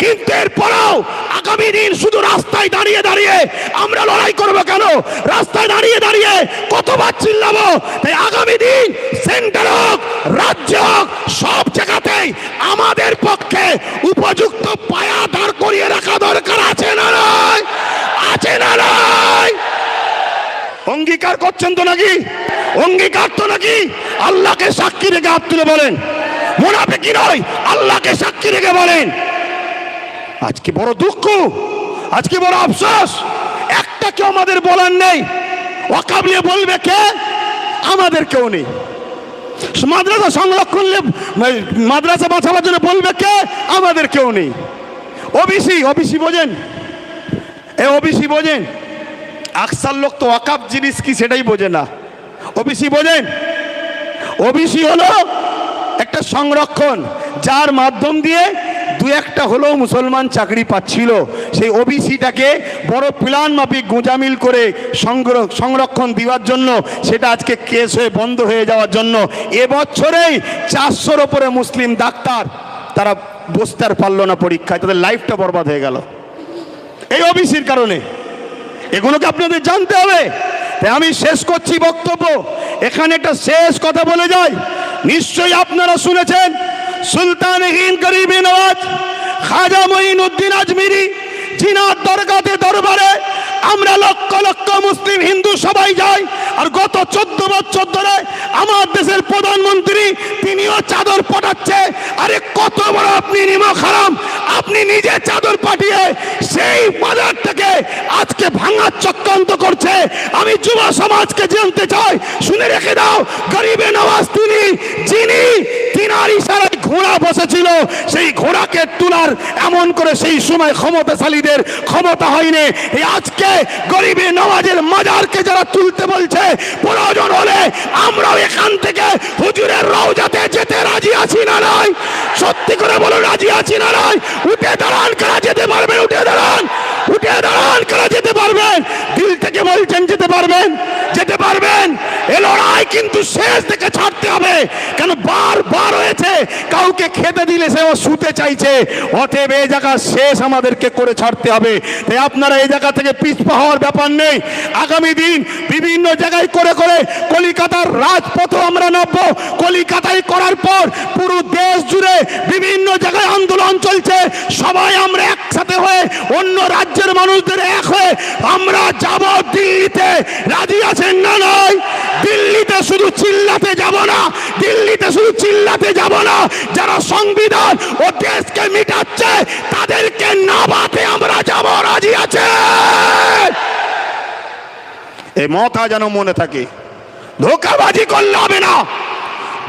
[SPEAKER 1] কিন্তু এরপরেও আগামী দিন শুধু রাস্তায় দাঁড়িয়ে দাঁড়িয়ে আমরা লড়াই করবো কেন? রাস্তায় দাঁড়িয়ে দাঁড়িয়ে কতবার চিল্লাবো? তাই আগামী দিন সেন্টার হোক, রাজ্য হোক, সব জায়গাতেই আমাদের পক্ষে উপযুক্ত পায়া দাঁড় করিয়ে রাখা দরকার আছে না নয়? আছে না নয়? অঙ্গীকার করছেন তো নাকি? অঙ্গীকার তো নাকি? আল্লাহকে সাক্ষী রেখে হাত তুলে বলেন, মুনাফিকি নয়, আল্লাহকে সাক্ষী রেখে বলেন। আজকে বড় দুঃখ, আজকে বড় আফসোস, একটা কেউ আমাদের বলার নেই। ওয়াকফ নিয়ে বলবে কে? আমাদের কেউ নেই। মাদ্রাসা সংরক্ষণ, মাদ্রাসা বাঁচাবার জন্য বলবে কে? আমাদের কেউ নেই। ওবিসি বোঝেন? ওবিসি বোঝেন? আকসার লোক তো ওয়াকফ জিনিস কি সেটাই বোঝে না। ওবিসি বোঝেন? ওবিসি হলো একটা সংরক্ষণ, যার মাধ্যম দিয়ে দু একটা হলেও মুসলমান চাকরি পাচ্ছিল। সেই ওবিসিটাকে বড় প্ল্যান মাফিক গোঁজামিল করে সংরক্ষণ দেওয়ার জন্য, সেটা আজকে কেস হয়ে বন্ধ হয়ে যাওয়ার জন্য এবছরেই 400-র ওপরে মুসলিম ডাক্তার তারা বসতে আর পারলো না পরীক্ষায়, তাদের লাইফটা বরবাদ হয়ে গেল এই ওবিসির কারণে। এগুলোকে আপনাদের জানতে হবে। তাই আমি শেষ করছি বক্তব্য, এখানে একটা শেষ কথা বলে যাই। নিশ্চয়ই আপনারা শুনেছেন সুলতান হিন্দ গরিব নওয়াজ খাজা মঈনুদ্দিন আজমিরি, জিনার দরগাতে দরবারে আমরা লক্ষ লক্ষ মুসলিম হিন্দু সবাই যাই। আর গত 14 বছর ধরে আমার দেশের প্রধানমন্ত্রী তিনিও চাদর পাঠাচ্ছে। আরে কত বড় আপনি নিমক হারাম, আপনি নিজে চাদর পাঠিয়ে সেই বাজার থেকে আজকে ভাঙার চক্রান্ত করছে। আমি যুব সমাজকে জানতে চাই, শুনে রেখে দাও, গরিবে নওয়াজ তিনি, যিনি তিনার ইশারায় ঘোড়া বসেছিল, সেই ঘোড়াকে তোলার এমন করে সেই সময় ক্ষমতাশালীদের ক্ষমতা হয়নি। এই আজকে গরিবে নওয়াজের মাজারকে যারা তুলতে বলছে, প্রয়োজন হলে আমরাও এখান থেকে হুজুরের রওজাতে যেতে রাজি আছি না নয়? সত্যি করে বলো, রাজি আছি না নয়? উঠে দাঁড়ান, কারা যেতে পারবেন? উঠে দাঁড়ান, উঠে দাঁড়ান, কারা যেতে পারবেন? দিল থেকে বলছেন যেতে পারবেন? যেতে পারবেন? এ লড়াই কিন্তু শেষ থেকে ছাড়তে হবে। কেন বারবার হয়েছে, কাউকে খেতে দিলে সে ও শুতে চাইছে। অতএব এই জায়গা শেষ আমাদেরকে করে ছাড়তে হবে। তাই আপনারা এই জায়গা থেকে পিছপা হওয়ার ব্যাপার নেই। আগামী দিন বিভিন্ন জায়গায় করে করে কলিকাতার রাজপথও আমরা নামবো। কলিকাতায় করার পর পুরো দেশ জুড়ে বিভিন্ন জায়গায় আন্দোলন চলছে। সবাই আমরা একসাথে হয়ে অন্য রাজ্যের মানুষদের এক হয়ে আমরা যাব দিল্লিতে। রাজি আছেন না নয়? দিল্লিতে শুধু চিল্লাতে যাব না, দিল্লিতে শুধু চিল্লাতে যাব না, যারা সংবিধান ও দেশকে মিটাচ্ছে তাদেরকে নামাতে আমরা যাব। রাজি আছে? এই মাথা যেন মনে থাকে, ধোঁকাবাজি করলে হবে না।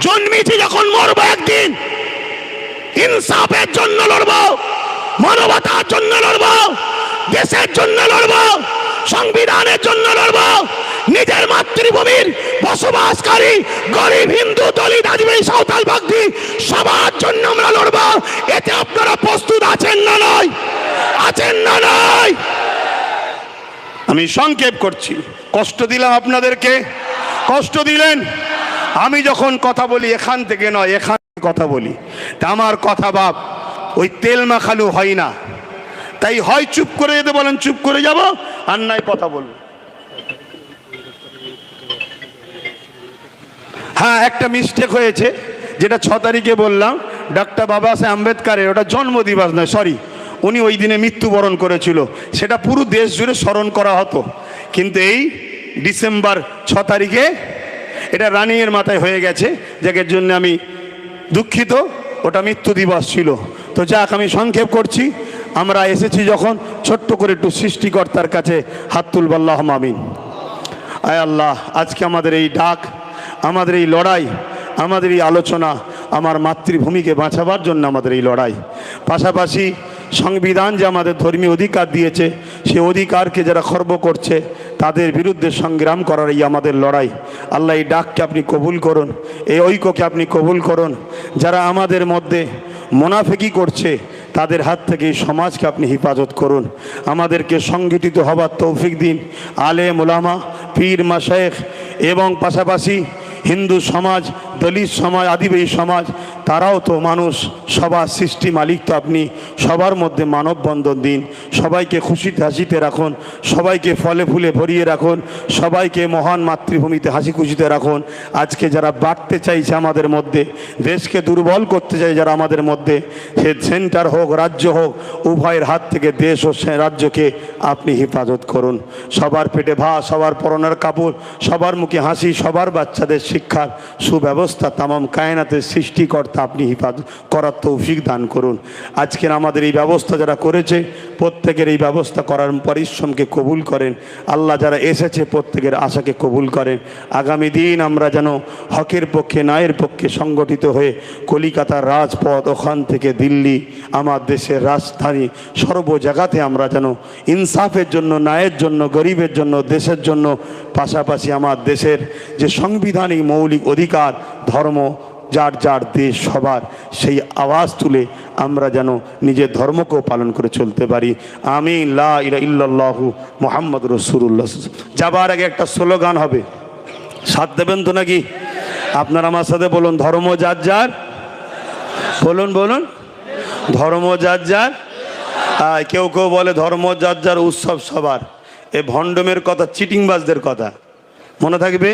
[SPEAKER 1] জন্মেছি যখন মরবো একদিন, ইনসাফের জন্য লড়বো, মানবতার জন্য লড়বো, দেশের জন্য লড়বো, সংবিধানের জন্য লড়বো। নিজের মাতৃভূমির বসবাসকারী গরিব হিন্দু, দলিত, আদিবাসী, সাঁওতাল, বাগদি সবার জন্য আমরা লড়বো। এতে আপনারা প্রস্তুত আছেন না নয়? আছেন না নয়? আমি সংক্ষেপ করছি, কষ্ট দিলাম আপনাদেরকে, কষ্ট দিলেন। আমি যখন কথা বলি এখান থেকে নয়, এখান থেকে কথা বলি, তা আমার কথা বাপ ওই তেল মাখালু হয় না। তাই হয় চুপ করে যেতে বলেন, চুপ করে যাব, আর নাই কথা বলবো। হ্যাঁ, একটা মিস্টেক হয়েছে, যেটা 6 তারিখে বললাম, ডক্টর বাবা সাহেব আম্বেদকরের ওটা জন্মদিবস নয়, সরি, উনি ওই দিনে মৃত্যুবরণ করেছিল, সেটা পুরো দেশ জুড়ে স্মরণ করা হতো। কিন্তু এই ডিসেম্বর 6 তারিখে এটা রানিংয়ের মাথায় হয়ে গেছে, যাকে জন্য আমি দুঃখিত, ওটা মৃত্যু দিবস ছিল। তো যাক, আমি সংক্ষেপ করছি। আমরা এসেছি যখন, ছোট্ট করে একটু সৃষ্টিকর্তার কাছে হাত তুলব, আল্লাহুম্মা আমিন। আয় আল্লাহ, আজকে আমাদের এই ডাক, আমাদের এই লড়াই, আমাদের এই আলোচনা, আমার মাতৃভূমিকে বাঁচাবার জন্য আমাদের এই লড়াই, পাশাপাশি সংবিধান যে আমাদের ধর্মীয় অধিকার দিয়েছে, সে অধিকারকে যারা খর্ব করছে তাদের বিরুদ্ধে সংগ্রাম করার এই আমাদের লড়াই। আল্লাহ, এই ডাককে আপনি কবুল করুন, এই ঐক্যকে আপনি কবুল করুন। যারা আমাদের মধ্যে মুনাফিকি করছে তাদের হাত থেকে এই সমাজকে আপনি হেফাজত করুন। আমাদেরকে সংগঠিত হবার তৌফিক দিন। আলেম ওলামা, পীর মাশায়েখ এবং পাশাপাশি হিন্দু সমাজ, দলিত সমাজ, আদিবাসী সমাজ, তারাও তো মানুষ, সবার সৃষ্টি মালিক তো আপনি। সবার মধ্যে মানববন্ধন দিন, সবাইকে খুশিতে হাসিতে রাখুন, সবাইকে ফলে ফুলে ভরিয়ে রাখুন, সবাইকে মহান মাতৃভূমিতে হাসি খুশিতে রাখুন। আজকে যারা বাড়তে চাইছে আমাদের মধ্যে, দেশকে দুর্বল করতে চাই যারা আমাদের মধ্যে, সে সেন্টার হোক রাজ্য হোক, উভয়ের হাত থেকে দেশ ও রাজ্যকে আপনি হেফাজত করুন। সবার পেটে ভাত, সবার পরনের কাপড়, সবার মুখে হাসি, সবার বাচ্চাদের শিক্ষার সুব্যবস্থা তামাম কায়নাতের সৃষ্টিকর্তা আপনি হেফাজত করার তৌফিক দান করুন। আজকের আমাদের এই ব্যবস্থা যারা করেছে, প্রত্যেকের এই ব্যবস্থা করার পরিশ্রমকে কবুল করেন। আল্লাহ, যারা এসেছে প্রত্যেকের আশাকে কবুল করেন। আগামী দিন আমরা যেন হকের পক্ষে, ন্যায়ের পক্ষে সংগঠিত হয়ে কলিকাতার রাজপথ, ওখান থেকে দিল্লি, আমার দেশের রাজধানী, সর্ব জায়গাতে আমরা যেন ইনসাফের জন্য, ন্যায়ের জন্য, গরিবের জন্য, দেশের জন্য, পাশাপাশি আমার দেশের যে সাংবিধানিক মৌলিক অধিকার, ধর্ম যার যার দেশ সবার, সেই আওয়াজ তুলে আমরা যেন নিজের ধর্মকেও পালন করে চলতে পারি। আমিন। লা ইলাহা ইল্লাল্লাহু মুহাম্মাদুর রাসূলুল্লাহ। যাবার আগে একটা স্লোগান হবে, সাথ দেবেন তো নাকি? আপনারা আমার সাথে বলুন, ধর্ম যার যার। বলুন বলুন, ধর্ম যার যার। কেউ কেউ বলে ধর্ম যার যার, উৎসব সবার। এ ভণ্ডমের কথা, চিটিংবাজদের কথা মনে থাকবে।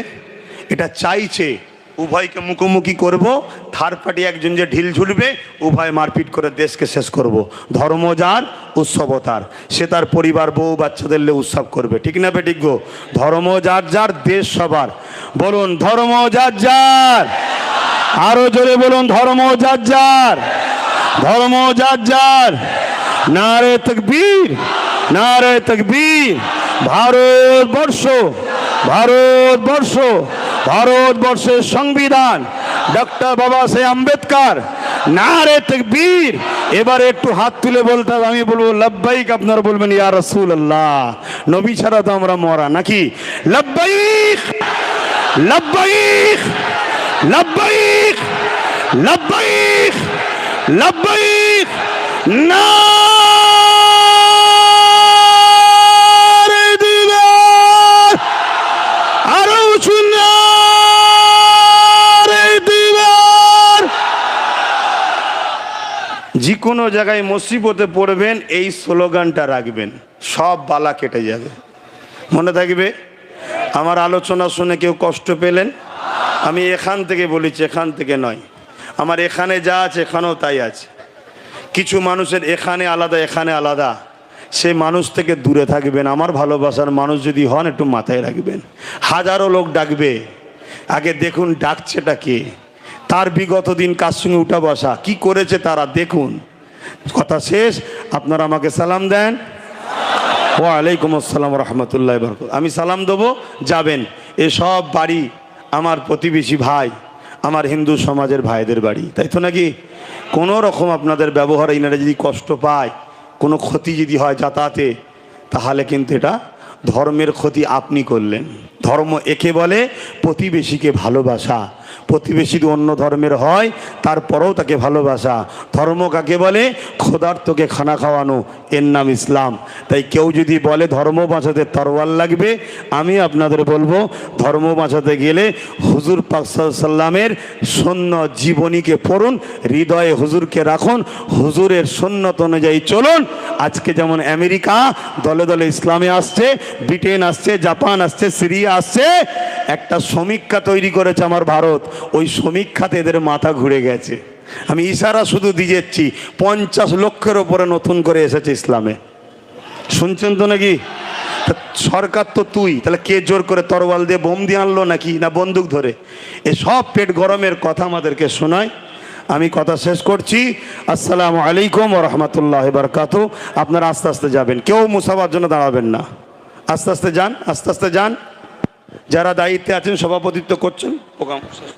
[SPEAKER 1] এটা চাইছে উভয়কে মুখোমুখি করব, থার্ড পার্টি একজন যে ঢিল ঝুলবে, উভয় মারপিট করে দেশকে শেষ করব। ধর্ম যার, উৎসব তার, সে তার পরিবার, বউ বাচ্চাদের নিয়ে উৎসব করবে, ঠিক না বেঠিক গো? ধর্ম যার যার, দেশ সবার। বলুন, ধর্ম যার যার। আরো জোরে বলুন, ধর্ম যার যার, ধর্ম যার যার। নারে তাকবীর, নারে তাকবীর। ভারতবর্ষ, ভারতবর্ষ, ভারতবর্ষের সংবিধান, ডক্টর বাবা সাহেব আম্বেদকর, নারে তাকবীর। এবারে একটু হাত তুলে বলতে হবে, আমি বলবো লব্বাইক, আপনারা বলবেন ইয়া রাসূলুল্লাহ। নবী ছাড়া তো আমরা মরা নাকি? লব্বাইক, লব্বাইক, লব্বাইক, লব্বাইক, লব্বাইক। না যে কোনো জায়গায় মুসিবতে পড়বেন, এই স্লোগানটা রাখবেন, সব বালা কেটে যাবে। মনে থাকবে। আমার আলোচনা শুনে কেউ কষ্ট পেলেন? আমি এখান থেকে বলেছি, এখান থেকে নয়। আমার এখানে যা আছে এখানেও তাই আছে। কিছু মানুষের এখানে আলাদা, এখানে আলাদা, সে মানুষ থেকে দূরে থাকবেন। আমার ভালোবাসার মানুষ যদি হন, একটু মাথায় রাখবেন। হাজারো লোক ডাকবে, আগে দেখুন ডাকছেটা কে, তার বিগত দিন কার সঙ্গে উঠা বসা, কি করেছে তারা দেখুন। কথা শেষ। আপনারা আমাকে সালাম দেন। ওয়ালাইকুম আসসালাম রহমতুল্লাহ বরকত। আমি সালাম দেবো, যাবেন। এসব বাড়ি আমার প্রতিবেশী ভাই, আমার হিন্দু সমাজের ভাইদের বাড়ি, তাই তো নাকি? কোনো রকম আপনাদের ব্যবহারে ইনারা যদি কষ্ট পায়, কোনো ক্ষতি যদি হয় যাতায়াতে, তাহলে কিন্তু এটা ধর্মের ক্ষতি আপনি করলেন। ধর্ম একে বলে প্রতিবেশীকে ভালোবাসা। প্রতিবেশী অন্য ধর্মের হয়, তারপরেও তাকে ভালোবাসা। ধর্ম কাকে বলে? ক্ষুধার্তকে খানা খাওয়ানো, এর নাম ইসলাম। তাই কেউ যদি বলে ধর্ম বাঁচাতে তরোয়াল লাগবে, আমি আপনাদের বলবো, ধর্ম বাঁচাতে গেলে হুজুর পাক সাল্লাল্লাহু আলাইহি সাল্লামের সুন্নাত জীবনীকে পড়ুন, হৃদয়ে হুজুরকে রাখুন, হুজুরের সুন্নাত অনুযায়ী চলুন। আজকে যেমন আমেরিকা দলে দলে ইসলামে আসছে, ব্রিটেন আসছে, জাপান আসছে, সিরিয়া আসছে, একটা সমীক্ষা তৈরি করেছে আমার ভারত, ওই সমীক্ষাতে এদের মাথা ঘুরে গেছে। আমি ইশারা শুধু দিয়েছি, 50 লক্ষের ওপরে নতুন করে এসেছে ইসলামে। শুনছেন তো নাকি? সরকার তো তুই, তাহলে কে জোর করে তরোয়াল দিয়ে বোম দিয়ে আনলো নাকি, না বন্দুক ধরে? এ সব পেট গরমের কথা আমাদেরকে শোনায়। আমি কথা শেষ করছি। আসসালামু আলাইকুম ওয়া রাহমাতুল্লাহি ওয়া বারাকাতুহু। আপনারা আস্তে আস্তে যাবেন, কেউ মুসাফার জন্য দাঁড়াবেন না। আস্তে আস্তে যান, আস্তে আস্তে যান। যারা দায়িত্বে আছেন সভাপতিত্ব করছেন।